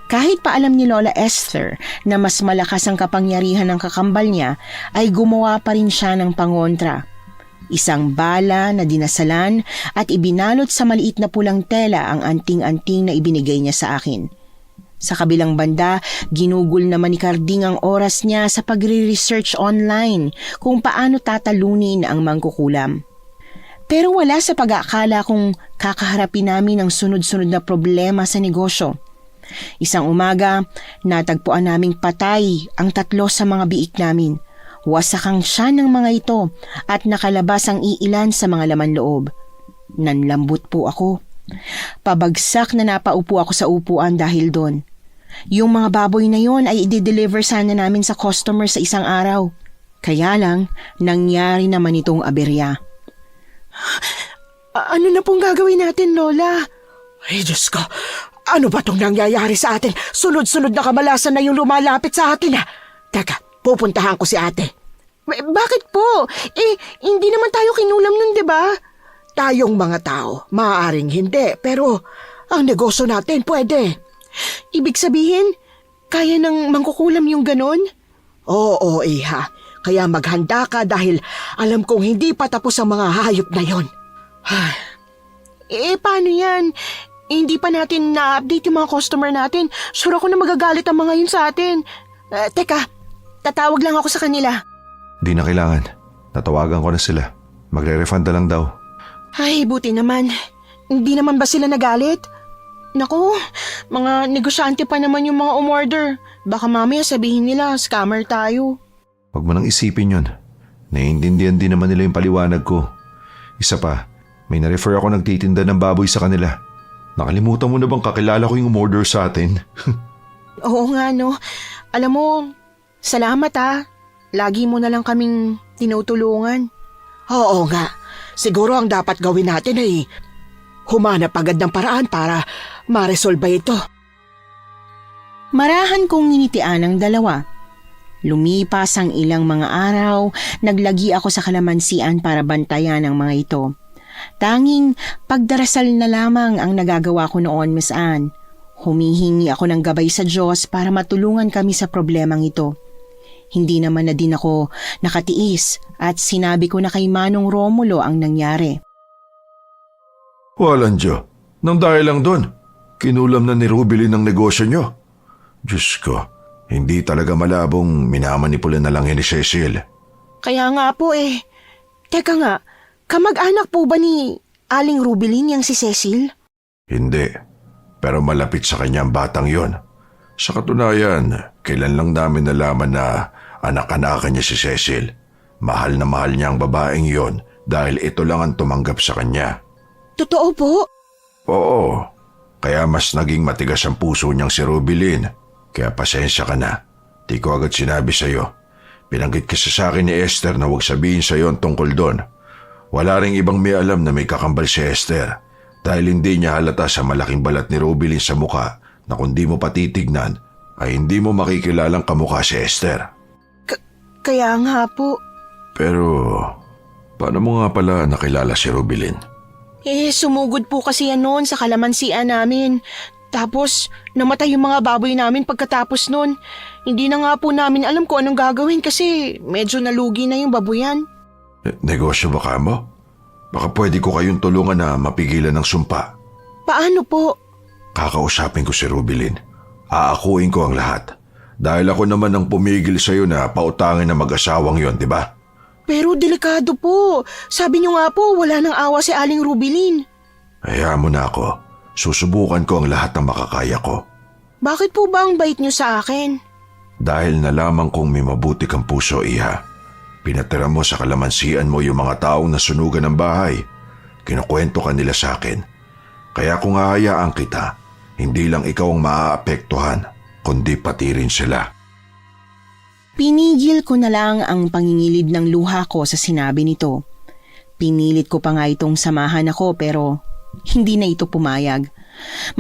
Kahit pa alam ni Lola Esther na mas malakas ang kapangyarihan ng kakambal niya, ay gumawa pa rin siya ng pangontra. Isang bala na dinasalan at ibinalot sa maliit na pulang tela ang anting-anting na ibinigay niya sa akin. Sa kabilang banda, ginugol naman ni Carding ang oras niya sa pagre-research online kung paano tatalunin ang mangkukulam. Pero wala sa pag-aakala kung kakaharapin namin ang sunod-sunod na problema sa negosyo. Isang umaga, natagpuan naming patay ang 3 sa mga biik namin. Wasak ang tiyan ng mga ito at nakalabas ang iilan sa mga laman loob. Nanlambot po ako. Pabagsak na napaupo ako sa upuan dahil doon. Yung mga baboy na yon ay i-deliver sana namin sa customer sa isang araw. Kaya lang, nangyari naman itong aberya.
Ano na pong gagawin natin, Lola?
Ay, Diyos ko. Ano ba itong nangyayari sa atin? Sunod-sunod na kamalasan na yung lumalapit sa atin, ha? Teka, pupuntahan ko si ate.
Bakit po? Hindi naman tayo kinulam nun, di ba?
Tayong mga tao, maaaring hindi, pero ang negosyo natin pwede.
Ibig sabihin, kaya nang mangkukulam yung ganon?
Oo, iha. Kaya maghanda ka dahil alam kong hindi pa tapos ang mga hayop na yon.
Paano yan? Hindi pa natin na-update yung mga customer natin. Sure ako na magagalit ang mga yun sa atin. Teka, tatawag lang ako sa kanila.
Di na kailangan. Natawagan ko na sila. Magre-refund na lang daw.
Ay, buti naman. Hindi naman ba sila nagalit? Naku, mga negosyante pa naman yung mga umorder. Baka mamaya sabihin nila, scammer tayo.
Huwag mo nang isipin yun. Naiintindihan din naman nila yung paliwanag ko. Isa pa, may na-refer ako nagtitinda ng baboy sa kanila. Nakalimutan mo na bang kakilala ko yung umorder sa atin?
Oo nga no. Alam mo, salamat ha. Lagi mo na lang kaming tinutulungan.
Oo nga. Siguro ang dapat gawin natin ay humanap agad ng paraan para maresolba ito.
Marahan kong nginitian ang dalawa. Lumipas ang ilang mga araw, naglagi ako sa kalamansian para bantayan ang mga ito. Tanging pagdarasal na lamang ang nagagawa ko noon, Miss Anne. Humihingi ako ng gabay sa Diyos para matulungan kami sa problemang ito. Hindi naman na din ako nakatiis at sinabi ko na kay Manong Romulo ang nangyari.
Walang Diyo. Nang dahil lang doon, kinulam na ni Rubilin ang negosyo nyo. Diyos ko, hindi talaga malabong minamanipula na lang ni Cecil.
Kaya nga po Teka nga, kamag-anak po ba ni Aling Rubilin yang si Cecil?
Hindi, pero malapit sa kanya ang batang yon. Sa katunayan, kailan lang namin nalaman na anak-anakan niya si Cecil. Mahal na mahal niya ang babaeng yon dahil ito lang ang tumanggap sa kanya.
Totoo po?
Oo, kaya mas naging matigas ang puso niyang si Rubilin. Kaya pasensya ka na. Di ko agad sinabi sa'yo. Pinanggit kasi sa akin ni Esther na huwag sabihin sa'yo ang tungkol doon. Wala ring ibang may alam na may kakambal si Esther dahil hindi niya halata sa malaking balat ni Rubilin sa muka na kung di mo patitignan ay hindi mo makikilalang kamukha si Esther.
Kaya nga po.
Pero paano mo nga pala nakilala si Rubilin?
Sumugod po kasi yan noon sa kalamansian namin. Tapos, namatay yung mga baboy namin pagkatapos nun. Hindi na nga po namin alam kung anong gagawin kasi medyo nalugi na yung baboyan.
Negosyo ba ka mo? Baka pwede ko kayong tulungan na mapigilan ng sumpa.
Paano po?
Kakausapin ko si Rubilin. Aakuin ko ang lahat. Dahil ako naman ang pumigil sa'yo na pautangin na mag-asawang yon, di ba?
Pero delikado po. Sabi niyo nga po, wala nang awa si Aling Rubilin.
Hayaan mo na ako. Susubukan ko ang lahat ng makakaya ko.
Bakit po ba ang bait niyo sa akin?
Dahil nalaman kong may mabuti kang puso, Iha. Pinatira mo sa kalamansian mo yung mga taong nasunugan ng bahay. Kinukwento ka nila sa akin. Kaya kung hahayaan kita, hindi lang ikaw ang maaapektuhan, kundi pati rin sila.
Pinigil ko na lang ang pangingilid ng luha ko sa sinabi nito. Pinilit ko pa nga itong samahan ako pero hindi na ito pumayag.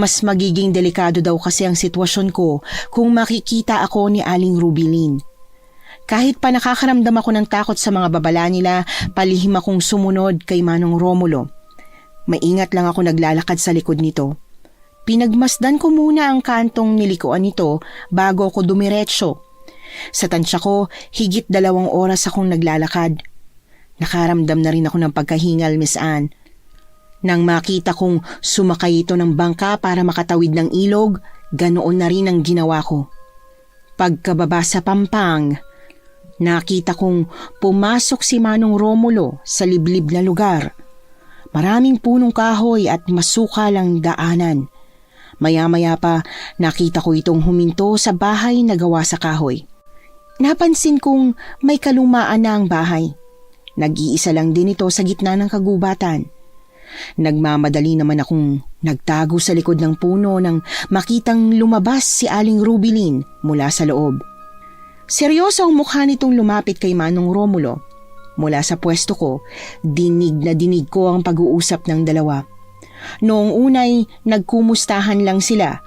Mas magiging delikado daw kasi ang sitwasyon ko kung makikita ako ni Aling Rubilin. Kahit pa nakakaramdam ako ng takot sa mga babala nila, palihim akong sumunod kay Manong Romulo. Maingat lang ako naglalakad sa likod nito. Pinagmasdan ko muna ang kantong nilikuan nito bago ako dumiretso. Sa tansya ko, higit 2 oras akong naglalakad. Nakaramdam na rin ako ng pagkahingal, Miss Anne. Nang makita kong sumakay ito ng bangka para makatawid ng ilog, ganoon na rin ang ginawa ko. Pagkababa sa pampang, nakita kong pumasok si Manong Romulo sa liblib na lugar. Maraming punong kahoy at masukal ang daanan. Maya-maya pa nakita ko itong huminto sa bahay na gawa sa kahoy. Napansin kong may kalumaan na ang bahay. Nag-iisa lang din ito sa gitna ng kagubatan. Nagmamadali naman akong nagtago sa likod ng puno nang makitang lumabas si Aling Rubilin mula sa loob. Seryoso ang mukha nitong lumapit kay Manong Romulo. Mula sa pwesto ko, dinig na dinig ko ang pag-uusap ng dalawa. Noong unay, nagkumustahan lang sila,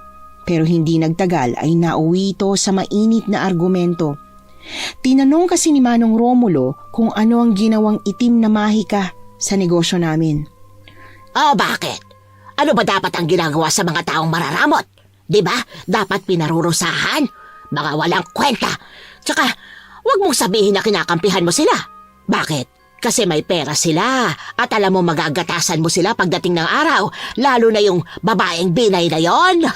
pero hindi nagtagal ay nauwi ito sa mainit na argumento. Tinanong kasi ni Manong Romulo kung ano ang ginawang itim na mahika sa negosyo namin.
Oh, bakit? Ano ba dapat ang ginagawa sa mga taong mararamot? Diba? Dapat pinarurusahan? Mga walang kwenta. Tsaka, wag mong sabihin na kinakampihan mo sila. Bakit? Kasi may pera sila at alam mo magagatasan mo sila pagdating ng araw, lalo na yung babaeng binay na yon.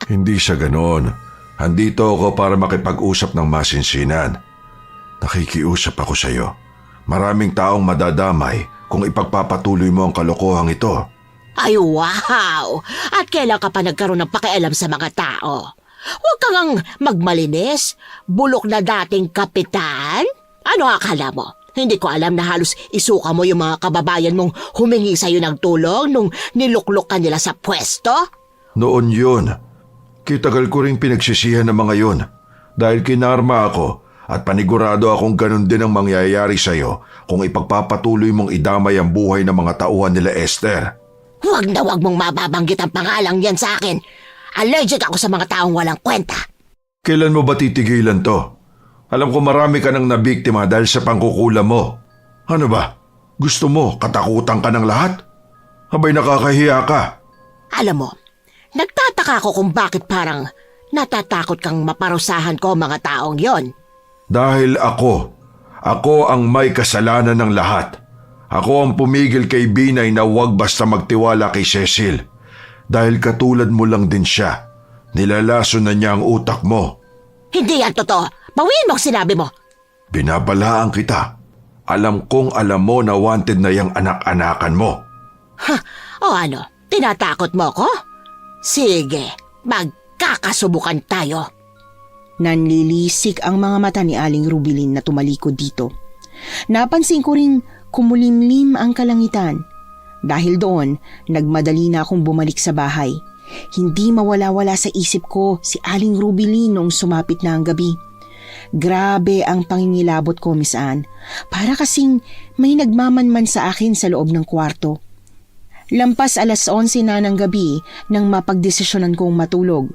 Hindi siya ganoon. Andito ako para makipag-usap ng masinsinan. Nakikiusap ako sa iyo. Maraming taong madadamay kung ipagpapatuloy mo ang kalokohang ito.
Ay, wow! At kailan ka pa nagkaroon ng pakialam sa mga tao? Huwag kang ang magmalinis, bulok na dating kapitan. Ano akala mo? Hindi ko alam na halos isuka mo yung mga kababayan mong humingi sa'yo ng tulong nung niluklok ka nila sa pwesto?
Noon yun. Kitagal ko rin pinagsisihan ng mga yun. Dahil kinarma ako at panigurado akong ganun din ang mangyayari sa'yo kung ipagpapatuloy mong idamay ang buhay ng mga tauhan nila Esther.
Huwag na huwag mong mababanggit ang pangalang yan sa akin. Allergic ako sa mga taong walang kwenta.
Kailan mo ba titigilan to? Alam ko marami ka nang nabiktima dahil sa pangkukulam mo. Ano ba? Gusto mo katakutan ka ng lahat? Abay nakakahiya ka.
Alam mo, nagtataka ako kung bakit parang natatakot kang maparusahan ko mga taong yon.
Dahil ako ang may kasalanan ng lahat. Ako ang pumigil kay Binay na huwag basta magtiwala kay Cecil. Dahil katulad mo lang din siya. Nilalaso na niya ang utak mo.
Hindi yan totoo. Bawiin mo ang sinabi mo.
Binabalaan kita. Alam kong alam mo na wanted na yung anak-anakan mo.
Ha? O ano? Tinatakot mo ko? Sige, magkakasubukan tayo.
Nanlilisik ang mga mata ni Aling Rubilin na tumalikod dito. Napansin ko ring kumulimlim ang kalangitan. Dahil doon, nagmadali na akong bumalik sa bahay. Hindi mawala-wala sa isip ko si Aling Rubilin noong sumapit na ang gabi. Grabe ang pangingilabot ko, Miss Anne. Para kasing may nagmamanman sa akin sa loob ng kwarto. Lampas 11:00 na ng gabi nang mapagdesisyonan kong matulog.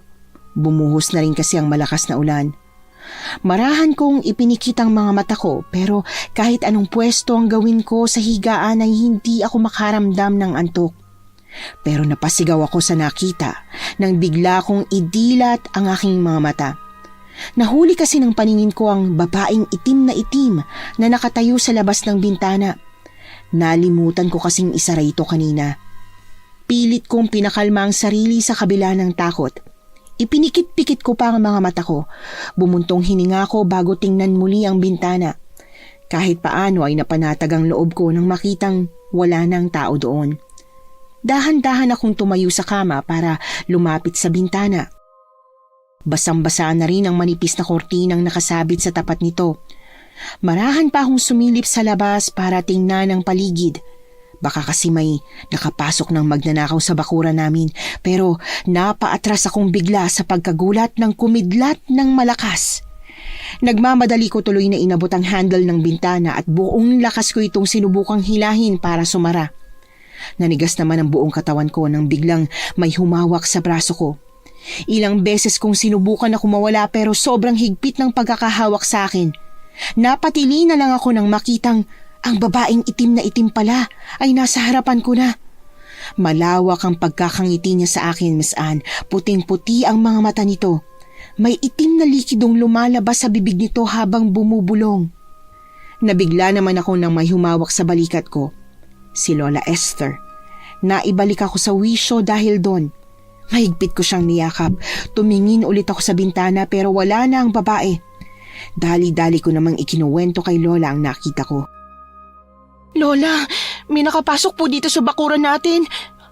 Bumuhos na rin kasi ang malakas na ulan. Marahan kong ipinikit ang mga mata ko pero kahit anong pwesto ang gawin ko sa higaan ay hindi ako makaramdam ng antok. Pero napasigaw ako sa nakita nang bigla kong idilat ang aking mga mata. Nahuli kasi ng paningin ko ang babaeng itim na nakatayo sa labas ng bintana. Nalimutan ko kasing isara ito kanina. Pilit kong pinakalma ang sarili sa kabila ng takot. Ipinikit-pikit ko pa ang mga mata ko. Bumuntong hininga ko bago tingnan muli ang bintana. Kahit paano ay napanatag ang loob ko nang makitang wala nang tao doon. Dahan-dahan akong tumayo sa kama para lumapit sa bintana. Basang-basa na rin ang manipis na kortinang nakasabit sa tapat nito. Marahan pa akong sumilip sa labas para tingnan ang paligid. Baka kasi may nakapasok ng magnanakaw sa bakuran namin pero napaatras akong bigla sa pagkagulat ng kumidlat ng malakas. Nagmamadali ko tuloy na inabot ang handle ng bintana at buong lakas ko itong sinubukang hilahin para sumara. Nanigas naman ang buong katawan ko nang biglang may humawak sa braso ko. Ilang beses kong sinubukan na kumawala pero sobrang higpit ng pagkakahawak sa akin. Napatili na lang ako nang makitang ang babaeng itim na itim pala ay nasa harapan ko na. Malawak ang pagkakangiti niya sa akin, Miss Anne. Puting-puti ang mga mata nito. May itim na likidong lumalabas sa bibig nito habang bumubulong. Nabigla naman ako nang may humawak sa balikat ko. Si Lola Esther. Naibalik ako sa wisyo dahil doon. Mahigpit ko siyang niyakap. Tumingin ulit ako sa bintana pero wala na ang babae. Dali-dali ko namang ikinuwento kay Lola ang nakita ko.
Lola, may nakapasok po dito sa bakuran natin.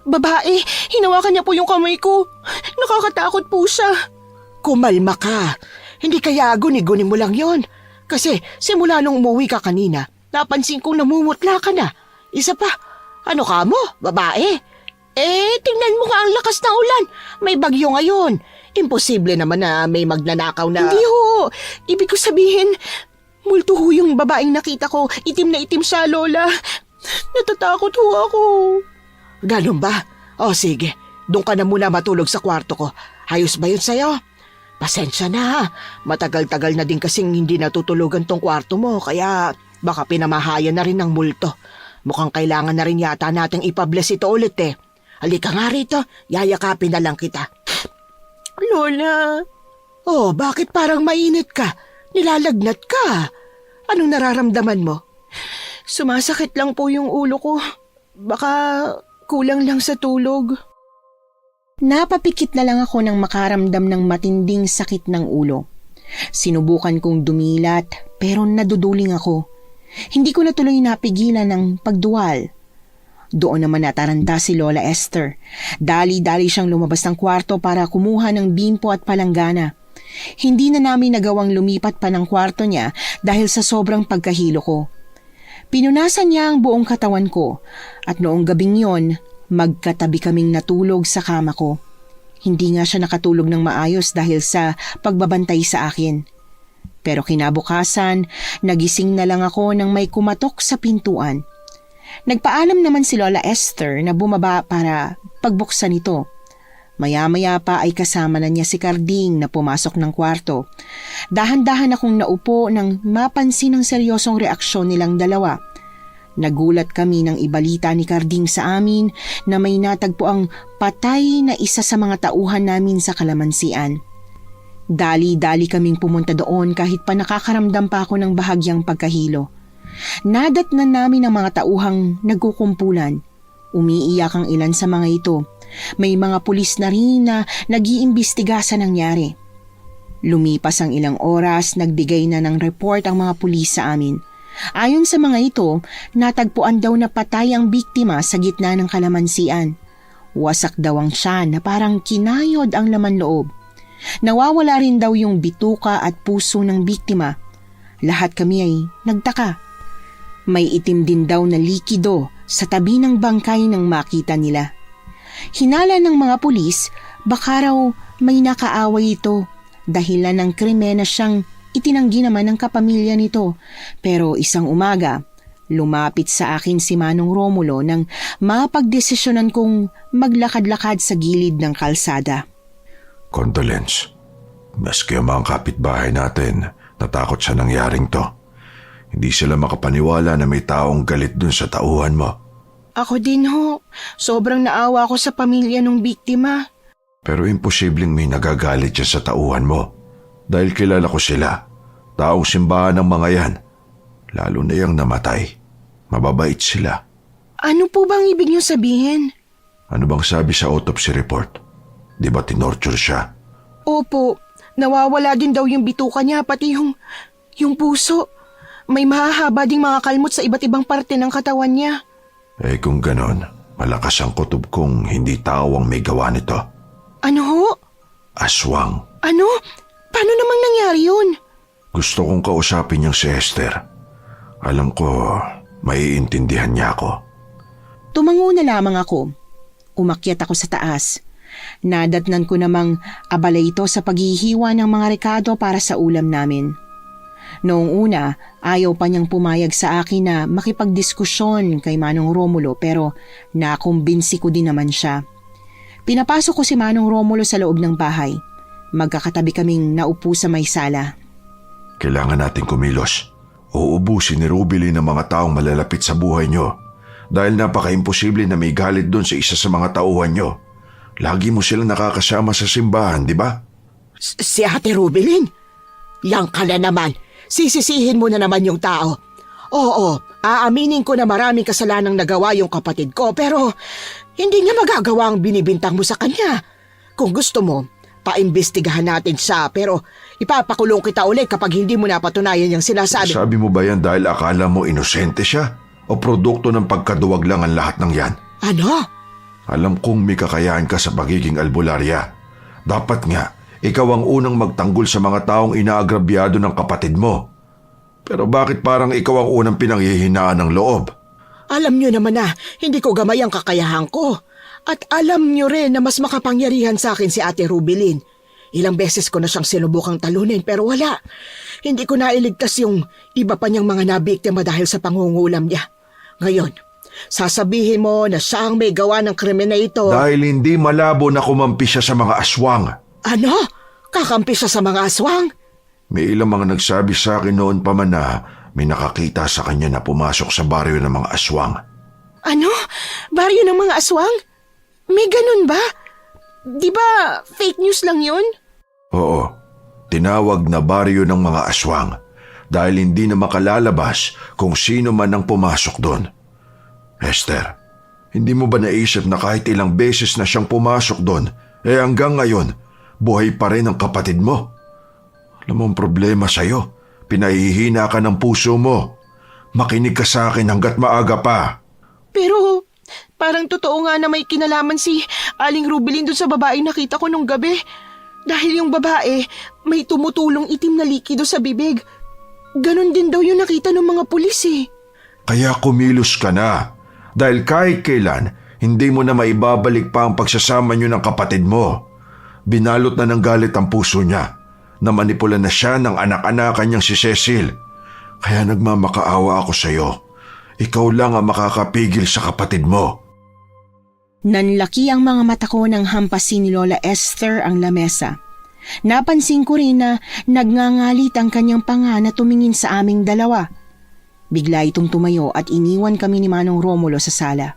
Babae, hinawakan niya po yung kamay ko. Nakakatakot po siya.
Kumalma ka.
Hindi kaya guni-guni mo lang yon. Kasi simula nung umuwi ka kanina, napansin kong namumutla ka na. Isa pa, ano ka mo, babae? Tingnan mo nga ang lakas ng ulan. May bagyo ngayon. Imposible naman na may magnanakaw na...
Hindi ho. Ibig ko sabihin, multo ho yung babaeng nakita ko. Itim na itim siya, Lola. Natatakot ho ako.
Ganun ba? O sige, doon ka na muna matulog sa kwarto ko. Ayos ba yun sa'yo? Pasensya na ha. Matagal-tagal na din kasing hindi natutulugan tong kwarto mo, kaya baka pinamahayan na rin ng multo. Mukhang kailangan na rin yata nating ipabless ito ulit eh. Halika nga rito, yayakapin na lang kita.
Lola.
Oh, bakit parang mainit ka? Nilalagnat ka. Anong nararamdaman mo?
Sumasakit lang po yung ulo ko. Baka kulang lang sa tulog.
Napapikit na lang ako nang makaramdam ng matinding sakit ng ulo. Sinubukan kong dumilat pero naduduling ako. Hindi ko na tuloy napigilan ng pagduwal. Doon naman nataranta si Lola Esther. Dali-dali siyang lumabas ng kwarto para kumuha ng bimpo at palanggana. Hindi na namin nagawang lumipat pa ng kwarto niya dahil sa sobrang pagkahilo ko. Pinunasan niya ang buong katawan ko at noong gabing yon, magkatabi kaming natulog sa kama ko. Hindi nga siya nakatulog ng maayos dahil sa pagbabantay sa akin. Pero kinabukasan, nagising na lang ako nang may kumatok sa pintuan. Nagpaalam naman si Lola Esther na bumaba para pagbuksan ito. Maya-maya pa ay kasama na niya si Carding na pumasok ng kwarto. Dahan-dahan akong naupo nang mapansin ang seryosong reaksyon nilang dalawa. Nagulat kami nang ibalita ni Carding sa amin na may natagpo ang patay na isa sa mga tauhan namin sa kalamansian. Dali-dali kaming pumunta doon kahit pa nakakaramdam pa ako ng bahagyang pagkahilo. Nadatnan namin ang mga tauhang nagkukumpulan. Umiiyak ang ilan sa mga ito. May mga pulis na rin na nag-iimbestiga sa nangyari. Lumipas ang ilang oras, nagbigay na ng report ang mga pulis sa amin. Ayon sa mga ito, natagpuan daw na patay ang biktima sa gitna ng kalamansian. Wasak daw ang tiyan na parang kinayod ang laman loob. Nawawala rin daw yung bituka at puso ng biktima. Lahat kami ay nagtaka. May itim din daw na likido sa tabi ng bangkay nang makita nila. Hinala ng mga pulis, baka raw may nakaaway ito dahilan ng krimen na siyang itinanggi naman ng kapamilya nito. Pero isang umaga, lumapit sa akin si Manong Romulo nang mapagdesisyonan kong maglakad-lakad sa gilid ng kalsada.
Condolence. Maski ang mga kapitbahay natin, natakot sa nangyaring to. Hindi sila makapaniwala na may taong galit dun sa tauhan mo.
Ako din ho. Sobrang naawa ko sa pamilya ng biktima.
Pero imposibleng may nagagalit siya sa tauhan mo. Dahil kilala ko sila. Taong simbahan ng mga yan. Lalo na yung namatay. Mababait sila.
Ano po bang ibig niyo sabihin?
Ano bang sabi sa autopsy report? Di ba tinorture siya?
Opo, nawawala din daw yung bituka niya pati yung puso. May mahahaba ding mga kalmot sa iba't ibang parte ng katawan niya.
Eh kung ganon, malakas ang kutob kong hindi tao ang may gawa nito.
Ano ho?
Aswang.
Ano? Paano namang nangyari yun?
Gusto kong kausapin niyang si Esther. Alam ko, maiintindihan niya ako.
Tumango na lamang ako. Umakyat ako sa taas. Nadatnan ko namang abala ito sa paghihiwa ng mga rekado para sa ulam namin. Noong una, ayaw pa niyang pumayag sa akin na makipagdiskusyon kay Manong Romulo pero nakumbinsi ko din naman siya. Pinapasok ko si Manong Romulo sa loob ng bahay. Magkakatabi kaming naupo sa may sala.
Kailangan natin kumilos. Uubusin ni Rubili ng mga taong malalapit sa buhay niyo. Dahil napaka-imposible na may galit doon sa isa sa mga tauhan niyo. Lagi mo silang nakakasama sa simbahan, di ba?
Si Ate Rubilin? Yang ka na naman. Sisisihin mo na naman yung tao. Oo, aaminin ko na maraming kasalanang nagawa yung kapatid ko pero hindi niya magagawa ang binibintang mo sa kanya. Kung gusto mo, paimbestigahan natin siya pero ipapakulong kita ulit kapag hindi mo napatunayan yung sinasabi.
Sabi mo ba yan dahil akala mo inosente siya? O produkto ng pagkaduwag lang ang lahat ng yan?
Ano?
Alam kong may kakayahan ka sa pagiging albularya. Dapat nga, ikaw ang unang magtanggol sa mga taong inaagrabyado ng kapatid mo. Pero bakit parang ikaw ang unang pinanghihinaan ng loob?
Alam niyo naman na hindi ko gamay ang kakayahan ko. At alam niyo rin na mas makapangyarihan sa akin si Ate Rubilin. Ilang beses ko na siyang sinubukang talunin pero wala. Hindi ko nailigtas yung iba pa niyang mga nabiktima dahil sa pangungulam niya. Ngayon, sasabihin mo na siya ang may gawa ng krimen na ito.
Dahil hindi malabo na kumampi siya sa mga aswang.
Ano? Kakampi siya sa mga aswang?
May ilang mga nagsabi sa akin noon pa man na may nakakita sa kanya na pumasok sa baryo ng mga aswang.
Ano? Baryo ng mga aswang? May ganun ba? Di ba fake news lang yun?
Oo, tinawag na baryo ng mga aswang dahil hindi na makalalabas kung sino man ang pumasok doon. Esther, hindi mo ba naisip na kahit ilang beses na siyang pumasok doon, hanggang ngayon, buhay pa rin ang kapatid mo? Alam mo ang problema sa'yo, pinahihina ka ng puso mo. Makinig ka sa akin hanggat maaga pa.
Pero parang totoo nga na may kinalaman si Aling Rubilin doon sa babaeng nakita ko nung gabi. Dahil yung babae may tumutulong itim na likido sa bibig. Ganon din daw yung nakita ng mga pulis eh.
Kaya kumilos ka na. Dahil kahit kailan, hindi mo na maibabalik pa ang pagsasama niyo ng kapatid mo. Binalot na ng galit ang puso niya. Namanipula na siya ng anak-anakan niyang si Cecil. Kaya nagmamakaawa ako sa iyo. Ikaw lang ang makakapigil sa kapatid mo.
Nanlaki ang mga mata ko nang hampasin ni Lola Esther ang lamesa. Napansin ko rin na nagngangalit ang kanyang panga na tumingin sa aming dalawa. Bigla itong tumayo at iniwan kami ni Manong Romulo sa sala.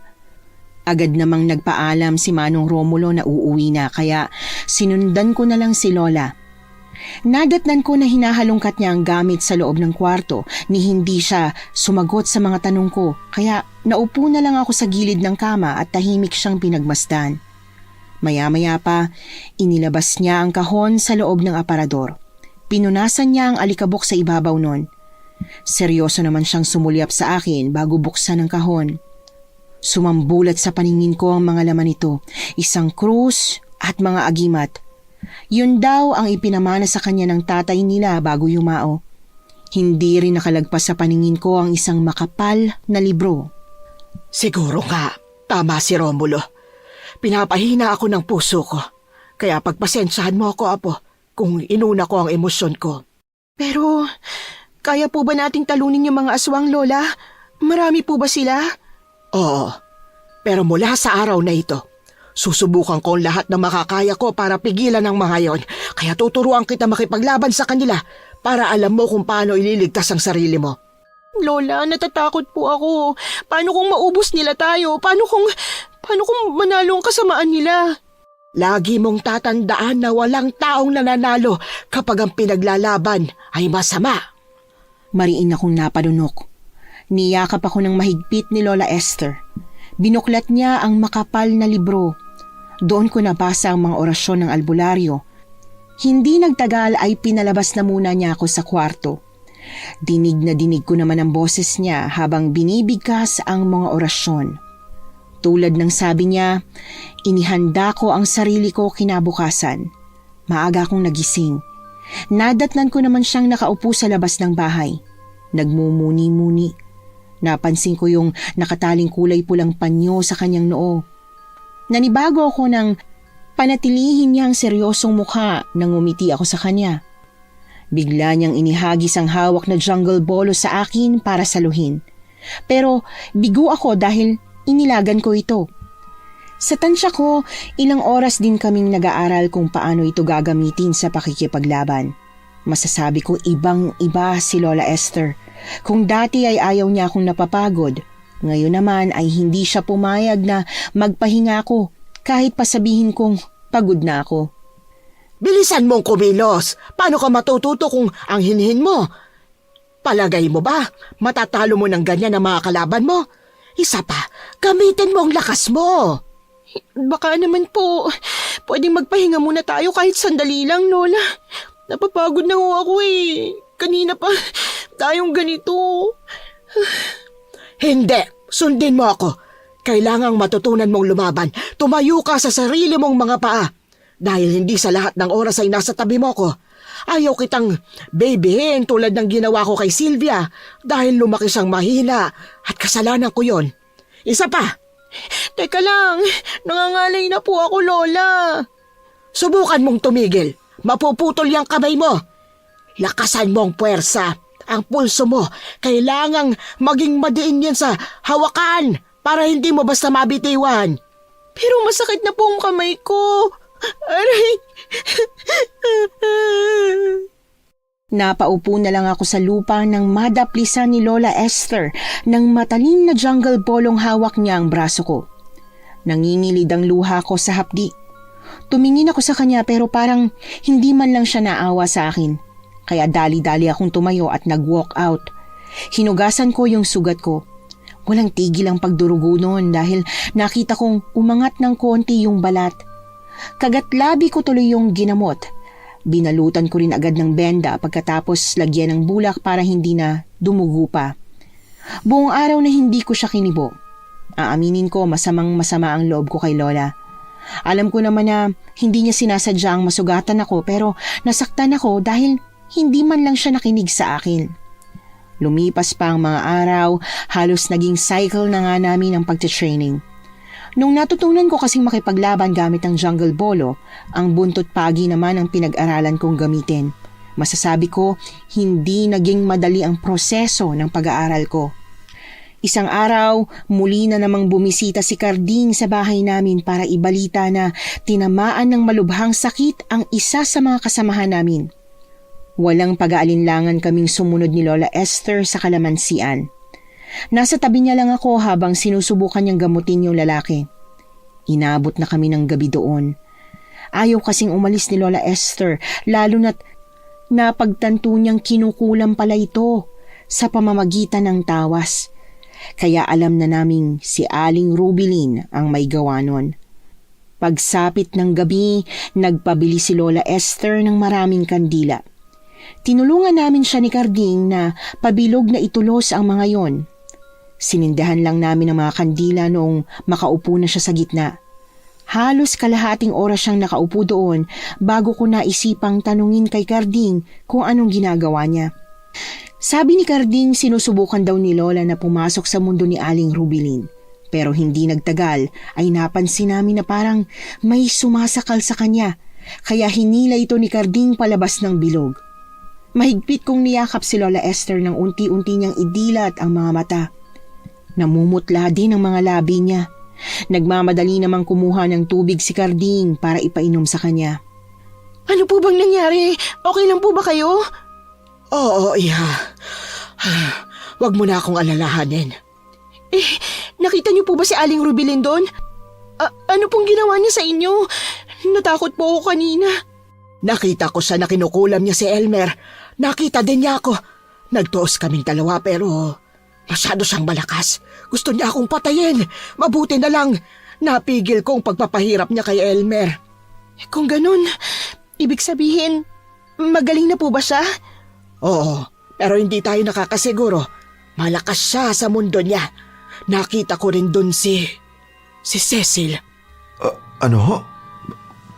Agad namang nagpaalam si Manong Romulo na uuwi na kaya sinundan ko na lang si Lola. Nadatnan ko na hinahalongkat niya ang gamit sa loob ng kwarto ni hindi siya sumagot sa mga tanong ko kaya naupo na lang ako sa gilid ng kama at tahimik siyang pinagmasdan. Maya-maya pa, inilabas niya ang kahon sa loob ng aparador. Pinunasan niya ang alikabok sa ibabaw nun. Seryoso naman siyang sumulyap sa akin bago buksan ang kahon. Sumambulat sa paningin ko ang mga laman nito, isang krus at mga agimat. Yun daw ang ipinamana sa kanya ng tatay nila bago yumao. Hindi rin nakalagpas sa paningin ko ang isang makapal na libro.
Siguro nga, tama si Romulo. Pinapahina ako ng puso ko. Kaya pagpasensyahan mo ako, Apo, kung inuna ko ang emosyon ko.
Pero, kaya po ba nating talunin yung mga aswang, Lola? Marami po ba sila?
Oo, pero mula sa araw na ito, susubukan ko ang lahat na makakaya ko para pigilan ang mga yon. Kaya tuturuan kita makipaglaban sa kanila para alam mo kung paano ililigtas ang sarili mo.
Lola, natatakot po ako. Paano kung maubos nila tayo? Paano kung manalo ang kasamaan nila?
Lagi mong tatandaan na walang taong nananalo kapag ang pinaglalaban ay masama.
Mariin akong napadunok. Niyakap ako ng mahigpit ni Lola Esther. Binuklat niya ang makapal na libro. Doon ko nabasa ang mga orasyon ng albularyo. Hindi nagtagal ay pinalabas na muna niya ako sa kwarto. Dinig na dinig ko naman ang boses niya habang binibigkas ang mga orasyon. Tulad ng sabi niya, inihanda ko ang sarili ko kinabukasan. Maaga akong nagising. Nadatnan ko naman siyang nakaupo sa labas ng bahay. Nagmumuni-muni. Napansin ko yung nakataling kulay pulang panyo sa kanyang noo. Nanibago ako nang panatilihin niya ang seryosong mukha nang umiti ako sa kanya. Bigla niyang inihagis ang hawak na jungle bolo sa akin para saluhin. Pero bigo ako dahil inilagan ko ito. Sa tansya ko, ilang oras din kaming nag-aaral kung paano ito gagamitin sa pakikipaglaban. Masasabi ko ibang-iba si Lola Esther. Kung dati ay ayaw niya akong napapagod, ngayon naman ay hindi siya pumayag na magpahinga ako kahit pasabihin kong pagod na ako.
Bilisan mong kumilos. Paano ka matututo kung ang hinhin mo? Palagay mo ba, matatalo mo ng ganyan ang mga kalaban mo? Isa pa, gamitin mo ang lakas mo.
Baka naman po, pwedeng magpahinga muna tayo kahit sandali lang, Lola. Napapagod na ako eh. Kanina pa tayong ganito.
Hindi, sundin mo ako. Kailangang matutunan mong lumaban. Tumayo ka sa sarili mong mga paa.
Dahil hindi sa lahat ng oras ay nasa tabi mo ko. Ayaw kitang babyhin tulad ng ginawa ko kay Sylvia dahil lumaki siyang mahina at kasalanan ko yon. Isa pa,
Teka lang, nangangalay na po ako, Lola.
subukan mong tumigil. Mapuputol yung kamay mo. Lakasan mo ang puwersa. Ang pulso mo, kailangang maging madiin yan sa hawakan para hindi mo basta mabitiwan.
Pero masakit na po ang kamay ko. Aray.
Napaupo na lang ako sa lupa nang madaplisan ni Lola Esther ng matalim na jungle bolong hawak niya ang braso ko. Nangingilid ang luha ko sa hapdi. Tumingin ako sa kanya pero parang hindi man lang siya naawa sa akin. Kaya dali-dali akong tumayo at nag-walk out. Hinugasan ko yung sugat ko. Walang tigil ang pagdurugo noon dahil nakita kong umangat ng konti yung balat. Kagatlabi ko tuloy yung ginamot. Binalutan ko rin agad ng benda pagkatapos lagyan ng bulak para hindi na dumugo pa. Buong araw na hindi ko siya kinibo. Aaminin ko masamang-masama ang loob ko kay Lola. Alam ko naman na hindi niya sinasadya ang masugatan ako pero nasaktan ako dahil hindi man lang siya nakinig sa akin. Lumipas pa ang mga araw, halos naging cycle na nga namin ang pagte-training. Nung natutunan ko kasing makipaglaban gamit ang jungle bolo, ang buntot pagi naman ang pinag-aralan kong gamitin. Masasabi ko, hindi naging madali ang proseso ng pag-aaral ko. Isang araw, muli na namang bumisita si Carding sa bahay namin para ibalita na tinamaan ng malubhang sakit ang isa sa mga kasamahan namin. Walang pag-aalinlangan kaming sumunod ni Lola Esther sa kalamansian. Nasa tabi niya lang ako habang sinusubukan niyang gamutin yung lalaki. Inabot na kami ng gabi doon. Ayaw kasing umalis ni Lola Esther, lalo na't napagtanto niyang kinukulam pala ito sa pamamagitan ng tawas. Kaya alam na naming si Aling Rubilin ang may gawa nun. Pagsapit ng gabi, nagpabili si Lola Esther ng maraming kandila. Tinulungan namin siya ni Carding na pabilog na itulos ang mga yon. Sinindahan lang namin ang mga kandila noong makaupo na siya sa gitna. Halos kalahating oras siyang nakaupo doon bago ko naisipang tanungin kay Carding kung anong ginagawa niya. Sabi ni Carding sinusubukan daw ni Lola na pumasok sa mundo ni Aling Rubilin. Pero hindi nagtagal ay napansin namin na parang may sumasakal sa kanya kaya hinila ito ni Carding palabas ng bilog. Mahigpit kong niyakap si Lola Esther nang unti-unti niyang idilat ang mga mata. Namumutla din ang mga labi niya. Nagmamadali namang kumuha ng tubig si Carding para ipainom sa kanya.
Ano po bang nangyari? Okay lang po ba kayo?
Oo, Iha. Huwag mo na akong alalahanin.
Nakita niyo po ba si Aling Rubilin doon? Ano pong ginawa niya sa inyo? Natakot po ako kanina.
Nakita ko siya na kinukulam niya si Elmer. Nakita din niya ako. Nagtuos kaming dalawa pero masyado siyang malakas. Gusto niya akong patayin. Mabuti na lang. Napigil ko ang pagpapahirap niya kay Elmer.
Kung ganun, ibig sabihin, magaling na po ba siya?
Oo, pero hindi tayo nakakasiguro. Malakas siya sa mundo niya. Nakita ko rin dun si Cecil.
Ano ho?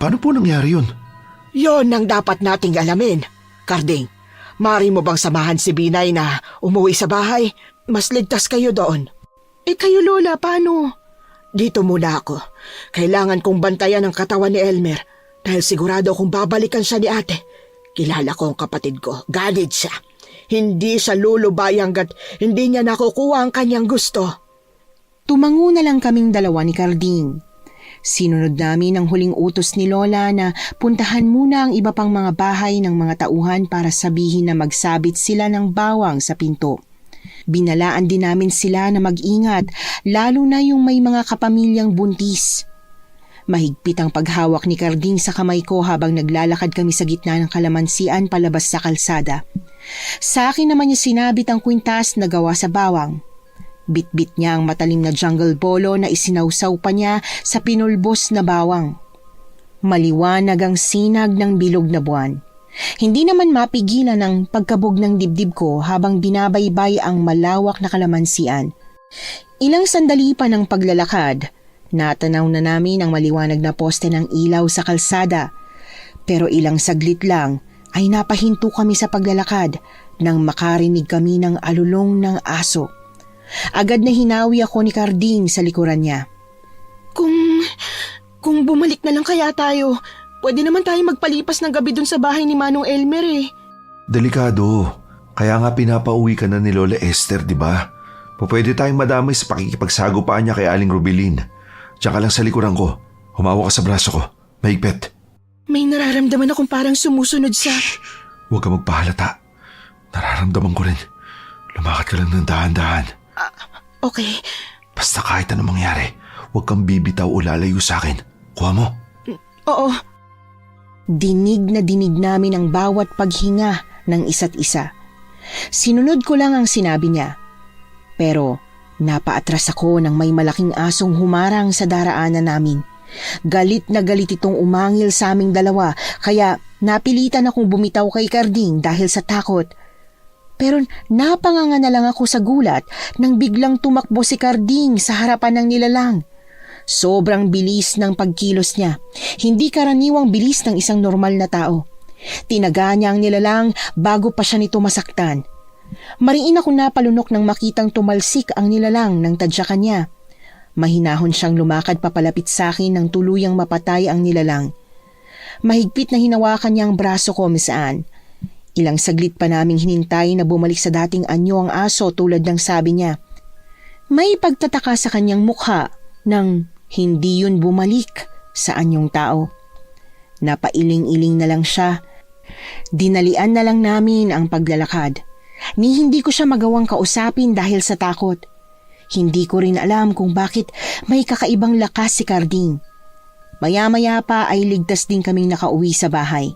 Paano po nangyari yun?
Yon ang dapat nating alamin. Carding, maaari mo bang samahan si Binay na umuwi sa bahay? Mas ligtas kayo doon.
Kayo Lola, paano?
Dito muna ako. Kailangan kong bantayan ang katawan ni Elmer dahil sigurado kung babalikan siya ni ate. Kilala ko ang kapatid ko. Ganid siya. Hindi siya lulubay hanggat hindi niya nakukuha ang kanyang gusto.
Tumango na lang kaming dalawa ni Carding. Sinunod namin ang huling utos ni Lola na puntahan muna ang iba pang mga bahay ng mga tauhan para sabihin na magsabit sila ng bawang sa pinto. Binalaan din namin sila na mag-ingat, lalo na yung may mga kapamilyang buntis. Mahigpit ang paghawak ni Carding sa kamay ko habang naglalakad kami sa gitna ng kalamansian palabas sa kalsada. Sa akin naman niya sinabit ang kwintas na gawa sa bawang. Bit-bit niya ang matalim na jungle bolo na isinawsaw pa niya sa pinulbos na bawang. Maliwanag ang sinag ng bilog na buwan. Hindi naman mapigilan ang pagkabog ng dibdib ko habang binabaybay ang malawak na kalamansian. Ilang sandali pa ng paglalakad, Natanaw na namin ang maliwanag na poste ng ilaw sa kalsada. Pero ilang saglit lang ay napahinto kami sa paglalakad nang makarinig kami ng alulong ng aso. Agad na hinawi ako ni Carding sa likuran niya.
Kung bumalik na lang kaya tayo, pwede naman tayo magpalipas ng gabi dun sa bahay ni Manong Elmer eh.
Delikado. Kaya nga pinapauwi ka na ni Lola Esther, di ba? Pwede tayong madamay sa pakikipagsagupaan niya kay Aling Rubilin. Tsaka lang sa likuran ko. Humawa ka sa braso ko. Mahigpit.
May nararamdaman akong parang sumusunod sa...
Shh! Huwag ka magpahalata. Nararamdaman ko rin. Lumakad ka lang ng dahan-dahan.
Okay.
Basta kahit anong mangyari, huwag kang bibitaw o lalayo sa akin. Kuha mo.
Oo.
Dinig na dinig namin ang bawat paghinga ng isa't isa. Sinunod ko lang ang sinabi niya. Pero napaatras ako nang may malaking asong humarang sa daraanan namin. Galit na galit itong umangil sa aming dalawa kaya napilitan akong bumitaw kay Carding dahil sa takot. Pero napanganga na lang ako sa gulat nang biglang tumakbo si Carding sa harapan ng nilalang. Sobrang bilis ng pagkilos niya. Hindi karaniwang bilis ng isang normal na tao. Tinaga niya ang nilalang bago pa siya nito masaktan. Mariin ako napalunok nang makitang tumalsik ang nilalang ng tadyakan niya. Mahinahon siyang lumakad papalapit sa akin nang tuluyang mapatay ang nilalang. Mahigpit na hinawakan niya ang braso ko, Miss Anne. Ilang saglit pa naming hinintay na bumalik sa dating anyo ang aso tulad ng sabi niya. May pagtataka sa kanyang mukha nang hindi yun bumalik sa anyong tao. Napailing-iling na lang siya. Dinalian na lang namin ang paglalakad. Ni hindi ko siya magawang kausapin dahil sa takot. Hindi ko rin alam kung bakit may kakaibang lakas si Carding. Maya-maya pa ay ligtas din kaming nakauwi sa bahay.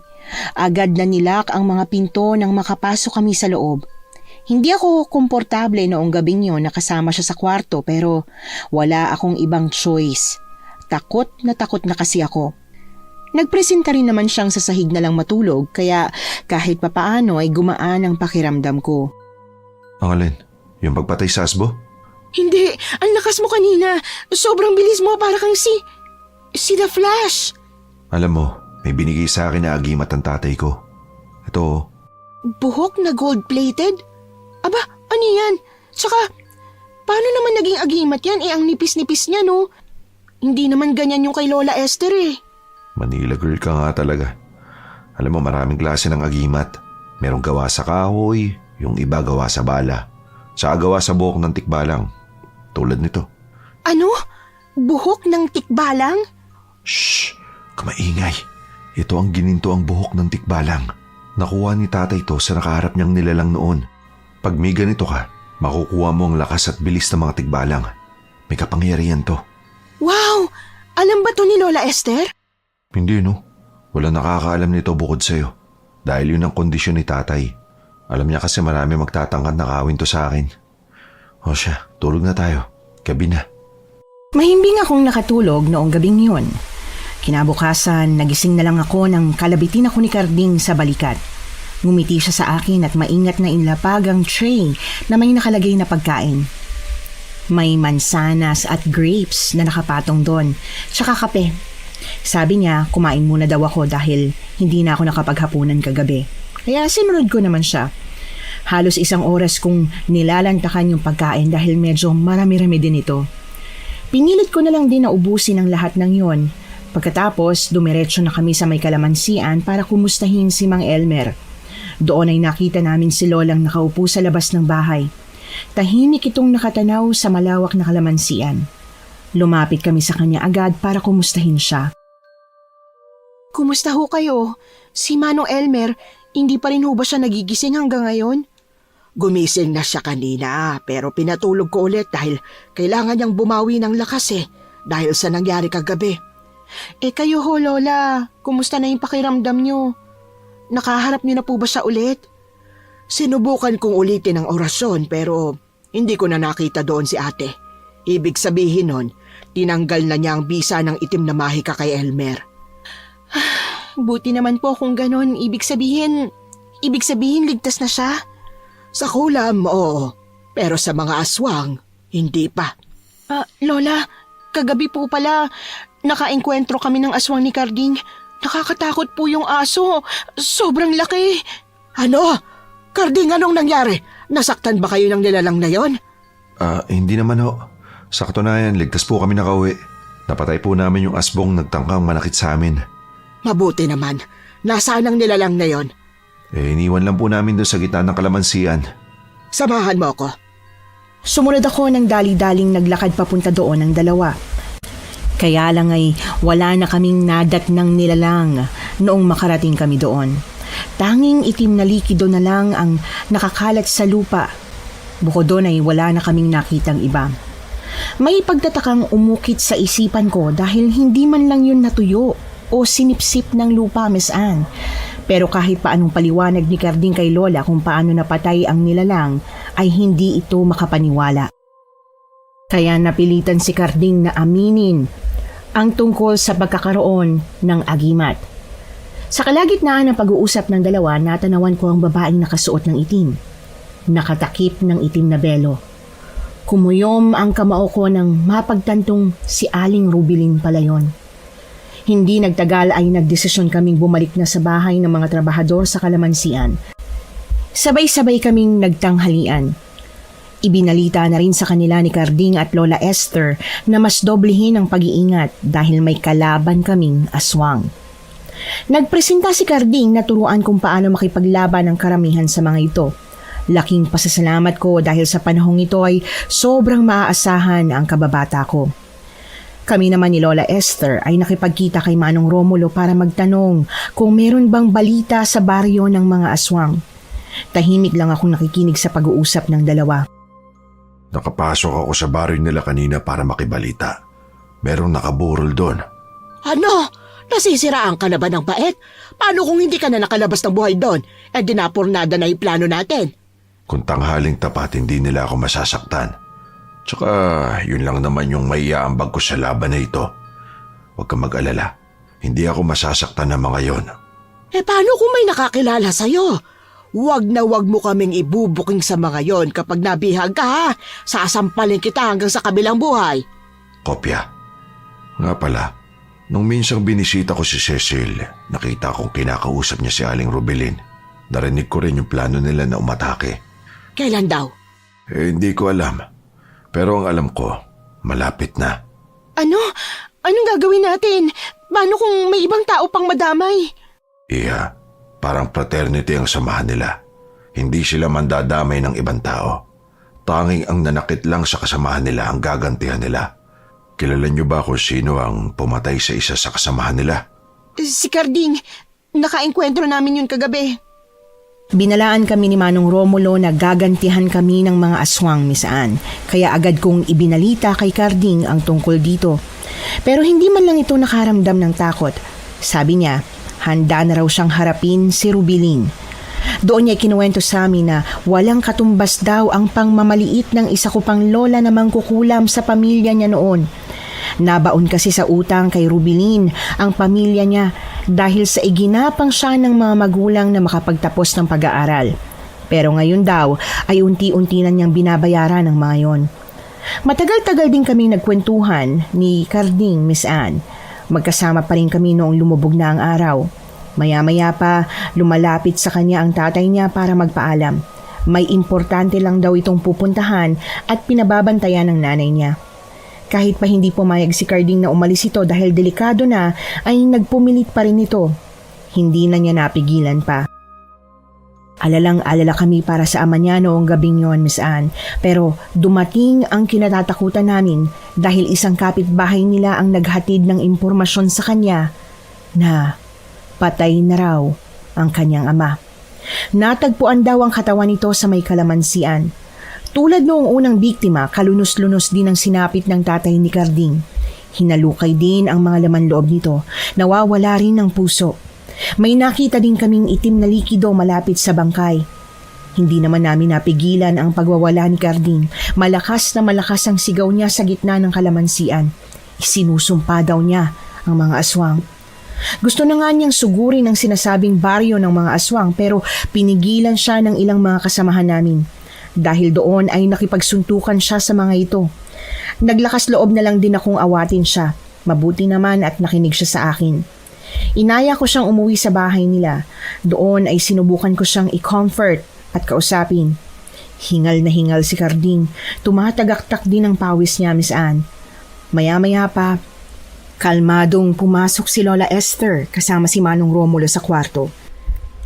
Agad na nilak ang mga pinto nang makapasok kami sa loob. Hindi ako komportable noong gabing yon na kasama siya sa kwarto pero wala akong ibang choice. Takot na kasi ako. Nagpresenta rin naman siyang sa sahig na lang matulog kaya kahit papaano ay gumaan ang pakiramdam ko.
Ang alin? Yung pagpatay sa asbo?
Hindi, ang lakas mo kanina. Sobrang bilis mo para kang si The Flash.
Alam mo, may binigay sa akin na agimat ang tatay ko. Ito.
Buhok na gold-plated? Aba, ano yan? Tsaka, paano naman naging agimat yan? Ang nipis-nipis niya, no? Hindi naman ganyan yung kay Lola Esther eh.
Manila girl ka nga talaga. Alam mo, maraming klase ng agimat. Merong gawa sa kahoy, yung iba gawa sa bala. Tsaka gawa sa buhok ng tikbalang. Tulad nito.
Ano? Buhok ng tikbalang?
Shh! Kamaingay. Ito ang gininto ang buhok ng tikbalang. Nakuha ni tatay to sa nakaharap niyang nilalang noon. Pag may ganito ka, makukuha mo ang lakas at bilis ng mga tikbalang. May kapangyarihan to.
Wow! Alam ba to ni Lola Esther?
Hindi no. Wala nakakaalam nito bukod sa'yo. Dahil yun ang kondisyon ni tatay. Alam niya kasi marami magtatangkad na kawin to sa akin. O siya, tulog na tayo. Gabi na.
Mahimbing akong nakatulog noong gabing yun. Kinabukasan, nagising na lang ako nang kalabitin ako ni Carding sa balikat. Ngumiti siya sa akin at maingat na inlapag ang tray na may nakalagay na pagkain. May mansanas at grapes na nakapatong doon, tsaka kape. Sabi niya, kumain muna daw ako dahil hindi na ako nakapaghapunan kagabi. Kaya sinunod ko naman siya. Halos 1 oras kong nilalantakan yung pagkain dahil medyo marami-rami din ito. Pinilit ko na lang din na ubusin ang lahat ng yon. Pagkatapos, dumiretso na kami sa may kalamansian para kumustahin si Mang Elmer. Doon ay nakita namin si Lolang nakaupo sa labas ng bahay. Tahimik itong nakatanaw sa malawak na kalamansian. Lumapit kami sa kanya agad para kumustahin siya.
Kumusta ho kayo? Si Manong Elmer, hindi pa rin ho ba siya nagigising hanggang ngayon?
Gumising na siya kanina pero pinatulog ko ulit dahil kailangan niyang bumawi ng lakas dahil sa nangyari kagabi.
Kayo ho, Lola, kumusta na yung pakiramdam niyo? Nakaharap niyo na po ba siya ulit?
Sinubukan kong ulitin ang orasyon pero hindi ko na nakita doon si ate. Ibig sabihin nun, tinanggal na niya ang bisa ng itim na mahika kay Elmer.
Buti naman po kung ganon, ibig sabihin ligtas na siya?
Sa kulam, oo. Pero sa mga aswang, hindi pa.
Lola,
kagabi po pala, nakaengkwentro kami ng aswang ni Carding. Nakakatakot po yung aso. Sobrang laki.
Ano? Carding, anong nangyari? Nasaktan ba kayo ng nilalang na yon?
Hindi naman ho. Sa katunayan, ligtas po kami nakauwi. Napatay po namin yung asbong nagtangkang manakit sa amin.
Mabuti naman. Nasaan ang nilalang na yon?
Iniwan lang po namin doon sa gitna ng kalamansian.
Samahan mo ako.
Sumunod ako ng dali-daling naglakad papunta doon ng dalawa. Kaya lang ay wala na kaming nadatnang nilalang noong makarating kami doon. Tanging itim na likido na lang ang nakakalat sa lupa. Bukod doon ay wala na kaming nakitang iba. May pagtatakang umukit sa isipan ko dahil hindi man lang yun natuyo o sinipsip ng lupa, Miss Anne. Pero kahit paanong paliwanag ni Carding kay Lola kung paano napatay ang nilalang, ay hindi ito makapaniwala. Kaya napilitan si Carding na aminin ang tungkol sa pagkakaroon ng agimat. Sa kalagitnaan ng pag-uusap ng dalawa, natanawan ko ang babaeng nakasuot ng itim. Nakatakip ng itim na belo. Kumuyom ang kamao ko nang mapagtantong si Aling Rubilin pala yon. Hindi nagtagal ay nagdesisyon kaming bumalik na sa bahay ng mga trabahador sa kalamansian. Sabay-sabay kaming nagtanghalian. Ibinalita na rin sa kanila ni Carding at Lola Esther na mas doblehin ang pag-iingat dahil may kalaban kaming aswang. Nagpresenta si Carding na turuan kung paano makipaglaban ang karamihan sa mga ito. Laking pasasalamat ko dahil sa panahong ito ay sobrang maaasahan ang kababata ko. Kami naman ni Lola Esther ay nakipagkita kay Manong Romulo para magtanong kung meron bang balita sa baryo ng mga aswang. Tahimik lang akong nakikinig sa pag-uusap ng dalawa.
Nakapasok ako sa baryo nila kanina para makibalita. Merong nakaburol doon.
Ano? Nasisiraan ka na ba ng bait? Paano kung hindi ka na nakalabas ng buhay doon? Eh dinapurnada na yung plano natin.
Kung tanghaling tapat, hindi nila ako masasaktan. Tsaka yun lang naman yung maiaambag ko sa laban na ito. Huwag kang mag-alala. Hindi ako masasaktan ng mga yon.
Eh paano kung may nakakilala sa'yo? Huwag na huwag mo kaming ibubuking sa mga yon kapag nabihag ka ha. Sasampalin kita hanggang sa kabilang buhay.
Kopya. Nga pala, nung minsang binisita ko si Cecil, nakita kong kinakausap niya si Aling Rubilin. Narinig ko rin yung plano nila na umatake.
Kailan daw?
Hindi ko alam. Pero ang alam ko, malapit na.
Ano? Anong gagawin natin? Paano kung may ibang tao pang madamay?
Iya, parang fraternity ang samahan nila. Hindi sila mandadamay ng ibang tao. Tanging ang nanakit lang sa kasamahan nila ang gagantihan nila. Kilala niyo ba kung sino ang pumatay sa isa sa kasamahan nila?
Si Carding, nakaengkwentro namin yun kagabi. Binalaan kami ni Manong Romulo na gagantihan kami ng mga aswang, Miss Anne. Kaya agad kong ibinalita kay Carding ang tungkol dito. Pero hindi man lang ito nakaramdam ng takot. Sabi niya, handa na raw siyang harapin si Rubilin. Doon niya kinuwento sa amin na walang katumbas daw ang pangmamaliit ng isa ko pang lola na mangkukulam sa pamilya niya noon. Nabaon kasi sa utang kay Rubilin ang pamilya niya dahil sa iginapang siya ng mga magulang na makapagtapos ng pag-aaral. Pero ngayon daw ay unti-unti na niyang binabayaran ng mga yon. Matagal-tagal din kaming nagkwentuhan ni Carding, Miss Anne. Magkasama pa rin kami noong lumubog na ang araw. Maya-maya pa, lumalapit sa kanya ang tatay niya para magpaalam. May importante lang daw itong pupuntahan at pinababantayan ng nanay niya. Kahit pa hindi pumayag si Carding na umalis ito dahil delikado na, ay nagpumilit pa rin ito. Hindi na niya napigilan pa. Alalang-alala kami para sa ama niya noong gabing yon, Miss Anne. Pero dumating ang kinatatakutan namin dahil isang kapitbahay nila ang naghatid ng impormasyon sa kanya na patay na raw ang kanyang ama. Natagpuan daw ang katawan nito sa may kalamansian. Tulad noong unang biktima, kalunos-lunos din ang sinapit ng tatay ni Carding. Hinalukay din ang mga laman loob nito. Nawawala rin ng puso. May nakita din kaming itim na likido malapit sa bangkay. Hindi naman namin napigilan ang pagwawala ni Carding. Malakas na malakas ang sigaw niya sa gitna ng kalamansian. Isinusumpa daw niya ang mga aswang. Gusto na nga niyang sugurin ang sinasabing baryo ng mga aswang pero pinigilan siya ng ilang mga kasamahan namin. Dahil doon ay nakipagsuntukan siya sa mga ito. Naglakas loob na lang din akong awatin siya. Mabuti naman at nakinig siya sa akin. Inaya ko siyang umuwi sa bahay nila. Doon ay sinubukan ko siyang i-comfort at kausapin. Hingal na hingal si Carding. Tumatagaktak din ang pawis niya, Miss Anne. Maya-maya pa, kalmadong pumasok si Lola Esther kasama si Manong Romulo sa kwarto.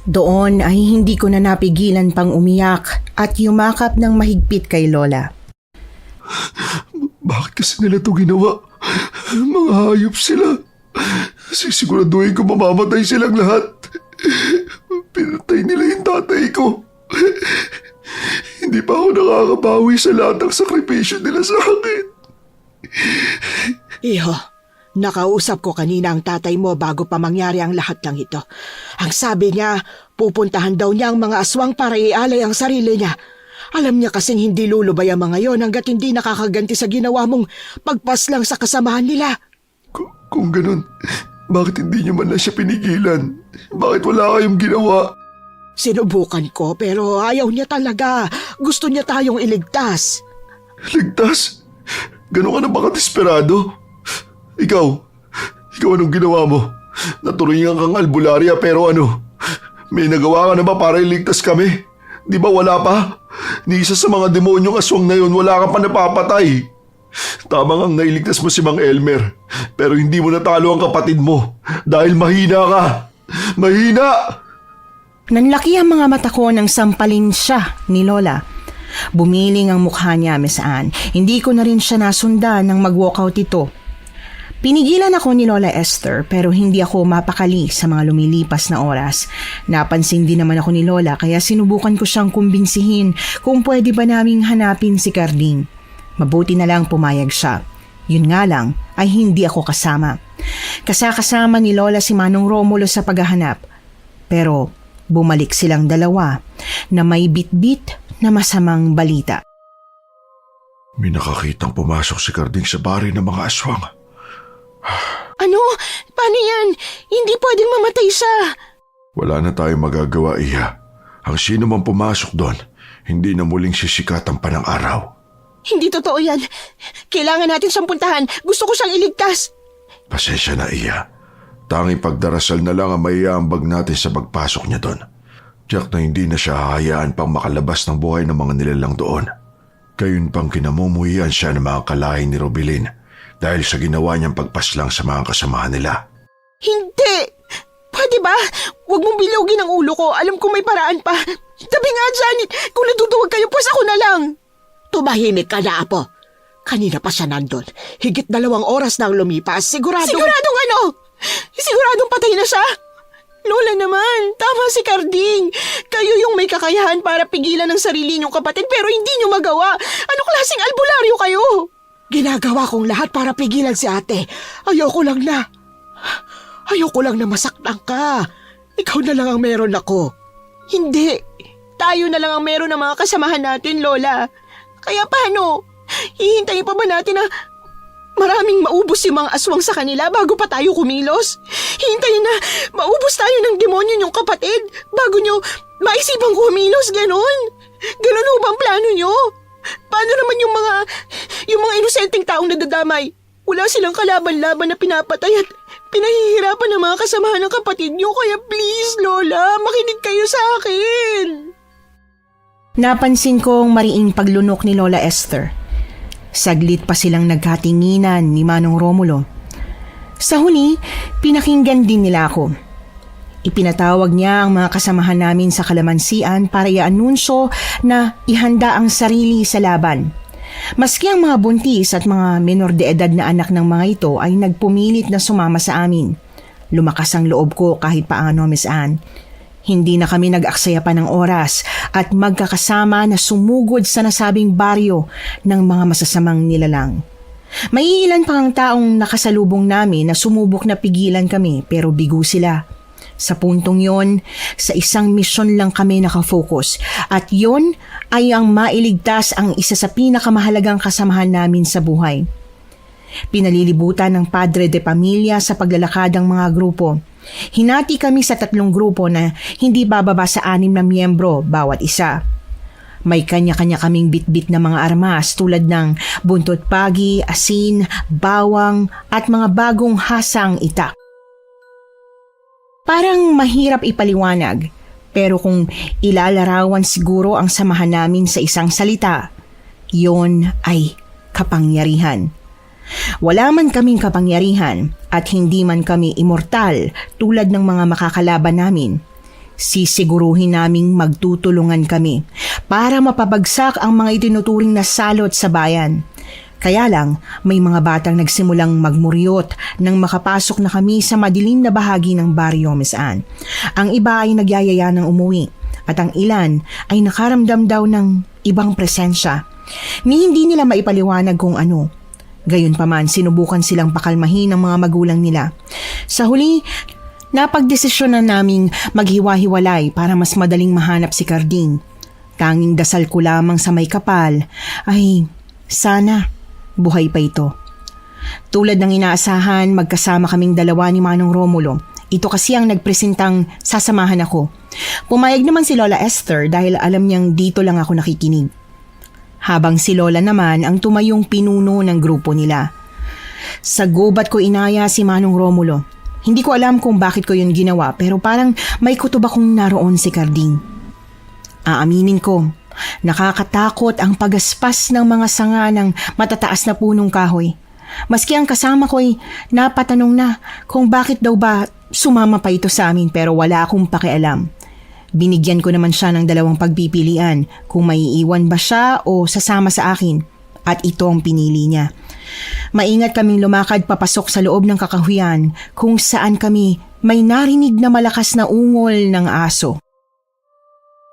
Doon ay hindi ko na napigilan pang umiyak at yumakap ng mahigpit kay Lola.
Bakit kasi nila ito ginawa? Mga hayop sila. Sisiguraduhin ko mamamatay silang lahat. Pinatay nila yung tatay ko. Hindi pa ako nakakabawi sa lahat ng sakripisyo nila sa akin.
Iho, nakausap ko kanina ang tatay mo bago pa mangyari ang lahat ng ito. Ang sabi niya, pupuntahan daw niya ang mga aswang para ialay ang sarili niya. Alam niya kasing hindi lulubay ang mga yon hanggat hindi nakakaganti sa ginawa mong pagpaslang sa kasamahan nila.
Kung ganun, bakit hindi niyo man na siya pinigilan? Bakit wala kayong ginawa?
Sinubukan ko pero ayaw niya talaga. Gusto niya tayong iligtas.
Ligtas? Ganun ka na ba kadesperado? Ikaw anong ginawa mo? Naturingan kang albularya pero ano? May nagawa ka na ba para iligtas kami? Di ba wala pa? Ni isa sa mga demonyong aswang na yun, wala ka pa napapatay. Tama ngang nailigtas mo si Mang Elmer, pero hindi mo natalo ang kapatid mo dahil mahina ka. Mahina!
Nanlaki ang mga mata ko nang sampalin siya ni Lola. Bumiling ang mukha niya, Miss Anne. Hindi ko na rin siya nasundan nang mag-walkout ito. Pinigilan ako ni Lola Esther pero hindi ako mapakali sa mga lumilipas na oras. Napansin din naman ako ni Lola kaya sinubukan ko siyang kumbinsihin kung pwede ba naming hanapin si Carding. Mabuti na lang pumayag siya. Yun nga lang ay hindi ako kasama. Kasama ni Lola si Manong Romulo sa paghahanap. Pero bumalik silang dalawa na may bitbit na masamang balita.
May nakakitang pumasok si Carding sa bari ng mga aswang.
Ano? Paano yan? Hindi pwedeng mamatay siya.
Wala na tayong magagawa, Iya. Ang sino man pumasok doon, hindi na muling sisikatan pa ng araw.
Hindi totoo yan. Kailangan natin siyang puntahan. Gusto ko siyang iligtas.
Pasensya na, Iya. Tanging pagdarasal na lang ang maiaambag natin sa pagpasok niya doon. Tiyak na hindi na siya hahayaan pang makalabas ng buhay ng mga nilalang doon. Gayun pang kinamumuhian siya ng mga kalahin ni Robilin dahil sa ginawa niyang pagpaslang sa mga kasamahan nila.
Hindi! Pwede ba? Huwag mong bilogin ang ulo ko. Alam ko may paraan pa. Tabi nga, Janet. Kung natutuwag kayo, pues ako na lang.
Tumahimik ka na, Apo. Kanina pa siya nandun. Higit 2 oras nang lumipas. Siguradong
ano? Siguradong patay na siya? Lola naman, tama si Carding. Kayo yung may kakayahan para pigilan ang sarili niyong kapatid pero hindi niyo magawa. Ano klaseng albularyo kayo?
Ginagawa kong lahat para pigilan si ate. Ayoko lang na masaktan ka. Ikaw na lang ang meron ako.
Hindi. Tayo na lang ang meron ng mga kasamahan natin, Lola. Kaya paano? Hihintayin pa ba natin na maraming maubos yung mga aswang sa kanila bago pa tayo kumilos? Hintayin na maubos tayo ng demonyo niyong kapatid bago niyo maisipang kumilos, ganon? Ganon ho bang plano niyo? Paano naman yung mga inosenteng taong nadadamay? Wala silang kalaban-laban na pinapatay at pinahihirapan ng mga kasamahan ng kapatid niyo. Kaya please, Lola, makinig kayo sa akin.
Napansin kong mariing paglunok ni Lola Esther. Saglit pa silang nagkatinginan ni Manong Romulo. Sa huli, pinakinggan din nila ako. Ipinatawag niya ang mga kasamahan namin sa kalamansian para i-anunsyo na ihanda ang sarili sa laban. Maski ang mga buntis at mga menor de edad na anak ng mga ito ay nagpumilit na sumama sa amin. Lumakas ang loob ko kahit paano, Miss Anne. Hindi na kami nag-aksaya pa ng oras at magkakasama na sumugod sa nasabing baryo ng mga masasamang nilalang. May ilan pang taong nakasalubong namin na sumubok na pigilan kami pero bigo sila. Sa puntong yon, sa isang misyon lang kami nakafocus at yon ay ang mailigtas ang isa sa pinakamahalagang kasamahan namin sa buhay. Pinalilibutan ng Padre de Pamilya sa paglalakad ng mga grupo. Hinati kami sa 3 grupo na hindi bababa sa 6 na miyembro bawat isa. May kanya-kanya kaming bitbit na mga armas tulad ng buntot pagi, asin, bawang at mga bagong hasang itak. Parang mahirap ipaliwanag, pero kung ilalarawan siguro ang samahan namin sa isang salita, yon ay kapangyarihan. Wala man kaming kapangyarihan at hindi man kami immortal tulad ng mga makakalaban namin, sisiguruhin naming magtutulungan kami para mapabagsak ang mga itinuturing na salot sa bayan. Kaya lang, may mga batang nagsimulang magmuryot nang makapasok na kami sa madilim na bahagi ng baryo, Miss Anne. Ang iba ay nagyayaya ng umuwi at ang ilan ay nakaramdam daw ng ibang presensya ni hindi nila maipaliwanag kung ano. Gayunpaman, sinubukan silang pakalmahin ng mga magulang nila. Sa huli, napagdesisyon na naming maghiwa-hiwalay para mas madaling mahanap si Carding. Tanging dasal ko lamang sa may kapal ay sana buhay pa ito. Tulad ng inaasahan, magkasama kaming dalawa ni Manong Romulo. Ito kasi ang nagpresentang sasamahan ako. Pumayag naman si Lola Esther dahil alam niyang dito lang ako nakikinig. Habang si Lola naman ang tumayong pinuno ng grupo nila. Sa gubat ko inaya si Manong Romulo. Hindi ko alam kung bakit ko yun ginawa pero parang may kutob akong naroon si Carding. Aaminin ko, nakakatakot ang pagaspas ng mga sanga ng matataas na punong kahoy. Maski ang kasama ko'y napatanong na kung bakit daw ba sumama pa ito sa amin pero wala akong pakialam. Binigyan ko naman siya ng dalawang pagpipilian kung maiiwan ba siya o sasama sa akin at ito ang pinili niya. Maingat kaming lumakad papasok sa loob ng kakahuyan kung saan kami may narinig na malakas na ungol ng aso.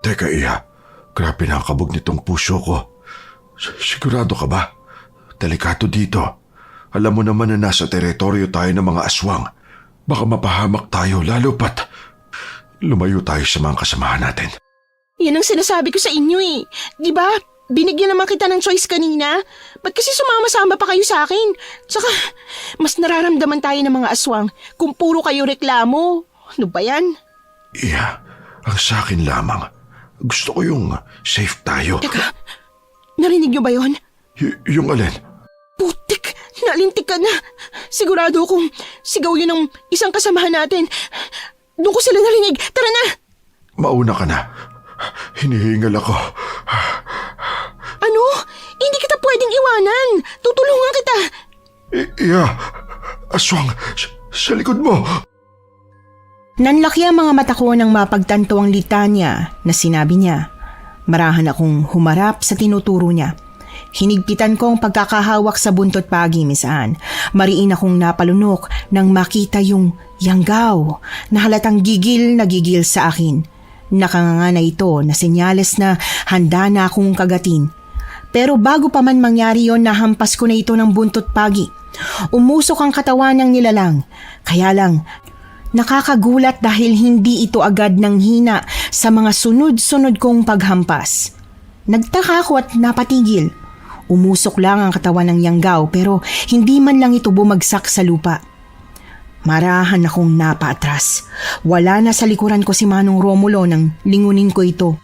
Teka, Iya. Grabe na ang kabog nitong puso ko. Sigurado ka ba? Delikado dito. Alam mo naman na nasa teritoryo tayo ng mga aswang. Baka mapahamak tayo lalo pat lumayo tayo sa mga kasamahan natin.
Yan ang sinasabi ko sa inyo eh. Di ba? Binigyan naman kita ng choice kanina. Ba't kasi sumama-sama pa kayo sa akin? Tsaka, mas nararamdaman tayo ng mga aswang kung puro kayo reklamo. Ano ba yan?
Iya, ang sa akin lamang. Gusto ko yung safe tayo.
Teka, narinig niyo ba yon?
Yung alin?
Putik, nalintik ka na. Sigurado kong sigaw yun ng isang kasamahan natin. Doon ko sila narinig. Tara na!
Mauna ka na. Hinihingal ako.
Ano? Hindi kita pwedeng iwanan. Tutulungan kita.
Iya, aswang, sa likod mo.
Nanlaki ang mga mata ko nang mapagtanto ang litanya na sinabi niya. Marahan akong humarap sa tinuturo niya. Hinigpitan ko ang pagkakahawak sa buntot pagi, Miss Anne. Mariin akong napalunok nang makita yung yanggaw na halatang gigil na gigil sa akin. Nakanganga na ito na senyales na handa na akong kagatin. Pero bago pa man mangyari yon, nahampas ko na ito ng buntot pagi. Umusok ang katawan ng nilalang. Kaya lang, nakakagulat dahil hindi ito agad nang hina sa mga sunod-sunod kong paghampas. Nagtaka ako at napatigil. Umusok lang ang katawan ng yanggaw pero hindi man lang ito bumagsak sa lupa. Marahan akong napaatras. Wala na sa likuran ko si Manong Romulo nang lingunin ko ito.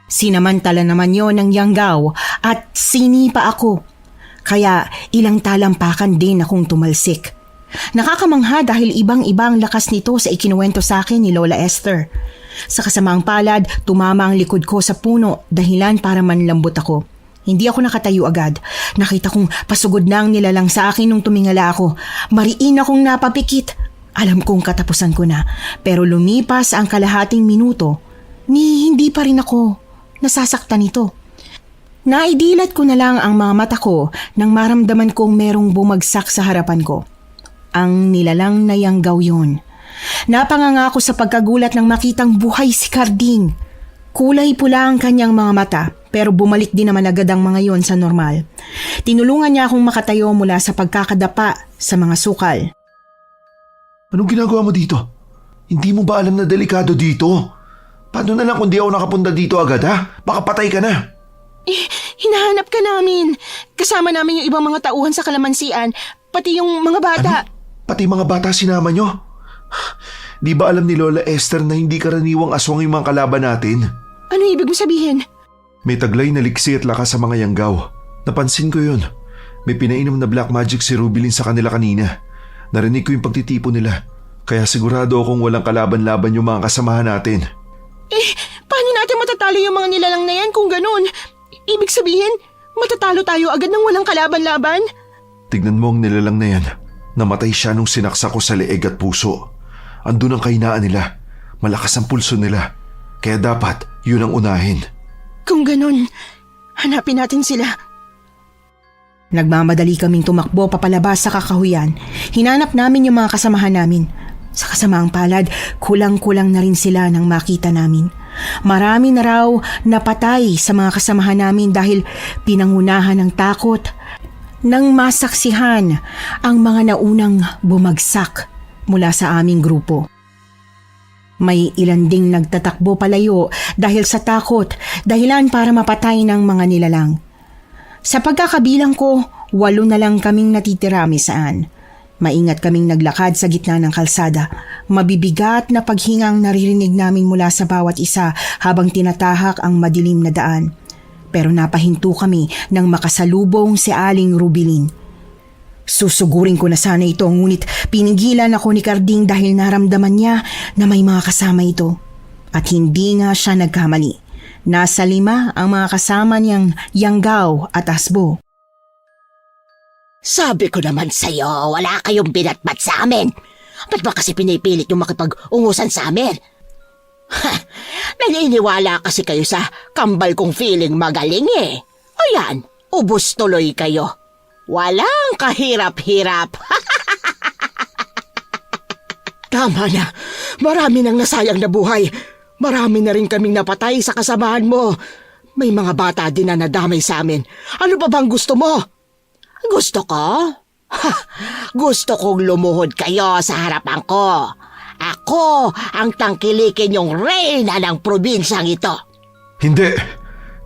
Sinamantala naman yon ng yanggaw at sinipa ako. Kaya ilang talampakan din akong tumalsik. Nakakamangha dahil ibang-ibang lakas nito sa ikinuwento sa akin ni Lola Esther. Sa kasamaang palad, tumama ang likod ko sa puno dahilan para manlambot ako. Hindi ako nakatayo agad. Nakita kong pasugod na ang nilalang sa akin nung tumingala ako. Mariin akong napapikit. Alam kong katapusan ko na. Pero lumipas ang kalahating minuto, hindi pa rin ako nasasaktan nito. Naidilat ko na lang ang mga mata ko nang maramdaman kong merong bumagsak sa harapan ko. Ang nilalang na yanggaw yun. Napanganga ako sa pagkagulat nang makitang buhay si Carding. Kulay pula ang kanyang mga mata pero bumalik din naman agad ang mga yon sa normal. Tinulungan niya akong makatayo mula sa pagkakadapa sa mga sukal.
Anong ginagawa mo dito? Hindi mo ba alam na delikado dito? Paano na lang kung di ako nakapunta dito agad ha? Baka patay ka na.
Hinahanap ka namin. Kasama namin yung ibang mga tauhan sa kalamansian, pati yung mga bata.
Ano? Pati mga bata sinama nyo? Di ba alam ni Lola Esther na hindi karaniwang aswang yung mga kalaban natin?
Ano ibig mo sabihin?
May taglay na liksi at lakas sa mga yanggaw. Napansin ko yun. May pinainom na black magic si Rubilin sa kanila kanina. Narinig ko yung pagtitipo nila. Kaya sigurado akong walang kalaban-laban yung mga kasamahan natin.
Paano natin matatalo yung mga nilalang na yan kung ganun? Ibig sabihin, matatalo tayo agad ng walang kalaban-laban?
Tignan mo ang nilalang na yan. Namatay siya nung sinaksak ko sa leeg at puso. Andun ang kahinaan nila. Malakas ang pulso nila. Kaya dapat yun ang unahin.
Kung ganun, hanapin natin sila.
Nagmamadali kaming tumakbo papalabas sa kakahuyan. Hinanap namin yung mga kasamahan namin. Sa kasamaang palad, kulang-kulang na rin sila nang makita namin. Marami na raw napatay sa mga kasamahan namin dahil pinangunahan ng takot nang masaksihan ang mga naunang bumagsak mula sa aming grupo. May ilan ding nagtatakbo palayo dahil sa takot, dahilan para mapatay ng mga nilalang. Sa pagkakabilang ko, 8 na lang kaming natitira misaan. Maingat kaming naglakad sa gitna ng kalsada. Mabibigat na paghingang naririnig namin mula sa bawat isa habang tinatahak ang madilim na daan. Pero napahinto kami nang makasalubong si Aling Rubilin. Susugurin ko na sana ito, ngunit pinigilan ako ni Carding dahil naramdaman niya na may mga kasama ito. At hindi nga siya nagkamali. Nasa 5 ang mga kasama niyang yanggaw at asbo.
Sabi ko naman sa'yo, wala kayong binatbat sa amin. Ba't ba kasi pinipilit yung makipag-ungusan sa amin? Ha, naniniwala kasi kayo sa kambal kong feeling magaling eh. Ayan, ubos tuloy kayo. Walang kahirap-hirap.
Tama na. Marami nang nasayang na buhay. Marami na rin kaming napatay sa kasamahan mo. May mga bata din na nadamay sa amin. Ano pa bang gusto mo?
Gusto ko? Ha, gusto kong lumuhod kayo sa harapan ko. Ako ang tangkilikin yung reyna ng probinsyang ito.
Hindi!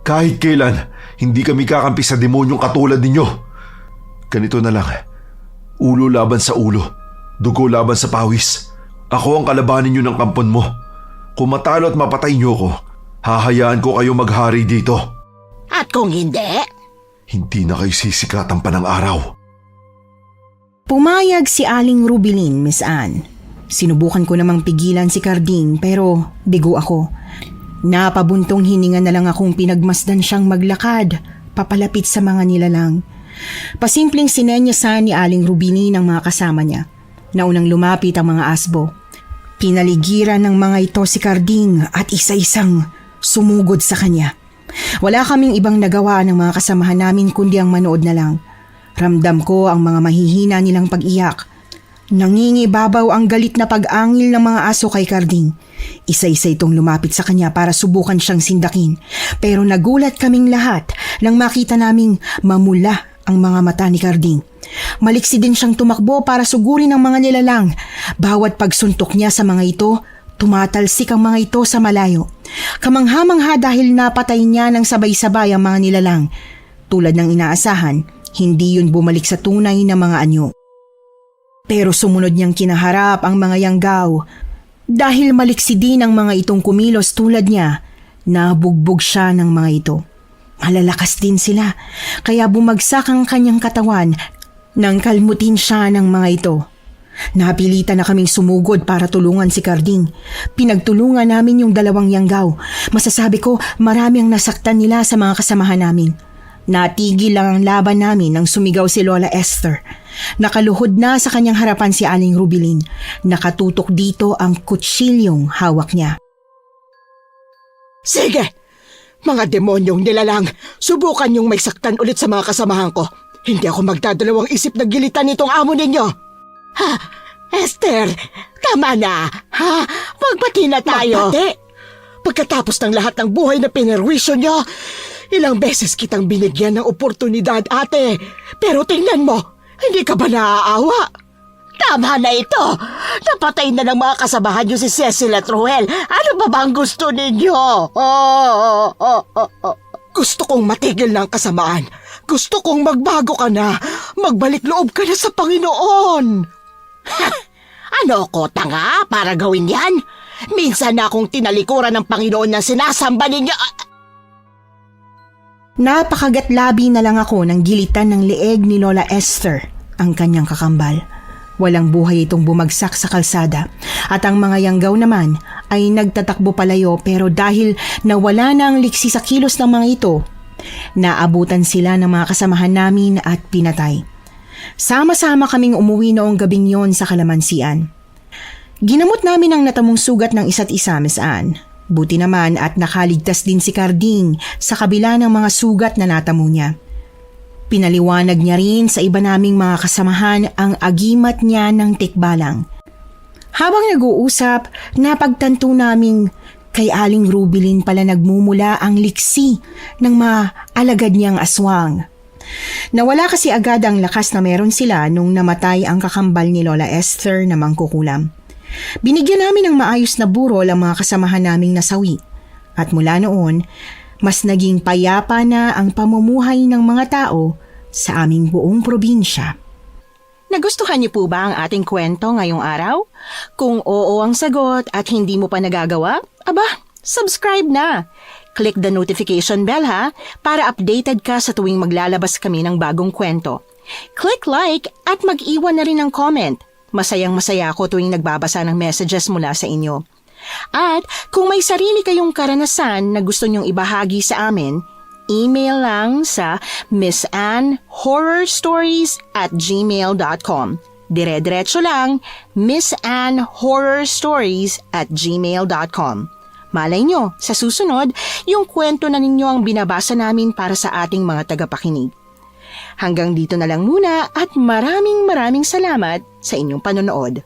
Kahit kailan, hindi kami kakampi sa demonyong katulad ninyo. Ganito na lang. Ulo laban sa ulo. Dugo laban sa pawis. Ako ang kalabanin niyo ng kampon mo. Kung matalo at mapatay niyo ko, hahayaan ko kayo maghari dito.
At kung hindi?
Hindi na kayo sisikatan pa ng araw.
Pumayag si Aling Rubilin, Miss Anne. Sinubukan ko namang pigilan si Carding pero bigo ako. Napabuntong hininga na lang akong pinagmasdan siyang maglakad papalapit sa mga nilalang. Pasimpleng sinenyasan ni Aling Rubilin ang mga kasama niya. Naunang lumapit ang mga asbo. Pinaligiran ng mga ito si Carding at isa-isang sumugod sa kanya. Wala kaming ibang nagawa ng mga kasamahan namin kundi ang manood na lang. Ramdam ko ang mga mahihina nilang pag-iyak. Nangingibabaw ang galit na pag-angil ng mga aso kay Carding. Isa-isa itong lumapit sa kanya para subukan siyang sindakin. Pero nagulat kaming lahat nang makita naming mamula ang mga mata ni Carding. Maliksi din siyang tumakbo para sugurin ang mga nilalang. Bawat pagsuntok niya sa mga ito, tumatalsik ang mga ito sa malayo. Kamangha-mangha dahil napatay niya ng sabay-sabay ang mga nilalang. Tulad ng inaasahan, hindi yun bumalik sa tunay na mga anyo. Pero sumunod niyang kinaharap ang mga yanggaw. Dahil maliksi din ang mga itong kumilos tulad niya, nabugbog siya ng mga ito. Malalakas din sila, kaya bumagsak ang kanyang katawan nang kalmutin siya ng mga ito. Napilitan na kaming sumugod para tulungan si Carding. Pinagtulungan namin yung 2 yanggaw. Masasabi ko marami ang nasaktan nila sa mga kasamahan namin. Natigil lang ang laban namin nang sumigaw si Lola Esther. Nakaluhod na sa kanyang harapan si Aling Rubilin. Nakatutok dito ang kutsilyong hawak niya.
Sige! Mga demonyong nilalang, subukan niyong may saktan ulit sa mga kasamahan ko. Hindi ako magdadalawang isip na gilitan nitong amo ninyo.
Ha, Esther, tama na. Ha, magbati na tayo.
Magbati? Pagkatapos ng lahat ng buhay na pinerwisyo niyo, ilang beses kitang binigyan ng oportunidad, ate. Pero tingnan mo, hindi ka ba naaawa?
Tama na ito. Napatay na ng mga kasamahan niyo si Cecil at Ruel. Ano ba bang gusto ninyo?
Gusto kong matigil ng kasamaan. Gusto kong magbago ka na. Magbalik loob ka na sa Panginoon.
Ano ko, tanga, para gawin yan? Minsan na akong tinalikuran ng Panginoon na sinasamba ninyo.
Napakagatlabi na lang ako ng gilitan ng leeg ni Lola Esther, ang kanyang kakambal. Walang buhay itong bumagsak sa kalsada at ang mga yanggaw naman ay nagtatakbo palayo, pero dahil nawala na ang liksi sa kilos ng mga ito, naabutan sila ng mga kasamahan namin at pinatay. Sama-sama kaming umuwi noong gabing yon sa kalamansian. Ginamot namin ang natamong sugat ng isa't isa, Miss Anne. Buti naman at nakaligtas din si Carding sa kabila ng mga sugat na natamo niya. Pinaliwanag niya rin sa iba naming mga kasamahan ang agimat niya ng tikbalang. Habang nag-uusap, napagtanto naming kay Aling Rubilin pala nagmumula ang liksi ng mga alagad niyang aswang. Nawala kasi agad ang lakas na meron sila nung namatay ang kakambal ni Lola Esther na mangkukulam. Binigyan namin ng maayos na burol ang mga kasamahan naming nasawi. At mula noon, mas naging payapa na ang pamumuhay ng mga tao sa aming buong probinsya. Nagustuhan niyo po ba ang ating kwento ngayong araw? Kung oo ang sagot at hindi mo pa nagagawa, aba, subscribe na! Click the notification bell ha, para updated ka sa tuwing maglalabas kami ng bagong kwento. Click like at mag-iwan na rin ng comment. Masayang-masaya ako tuwing nagbabasa ng messages mula sa inyo. At kung may sarili kayong karanasan na gusto nyong ibahagi sa amin, email lang sa missanhorrorstories@gmail.com. Dire-diretso lang, missanhorrorstories@gmail.com. Malay nyo, sa susunod, yung kwento na ninyo ang binabasa namin para sa ating mga tagapakinig. Hanggang dito na lang muna at maraming salamat sa inyong panonood.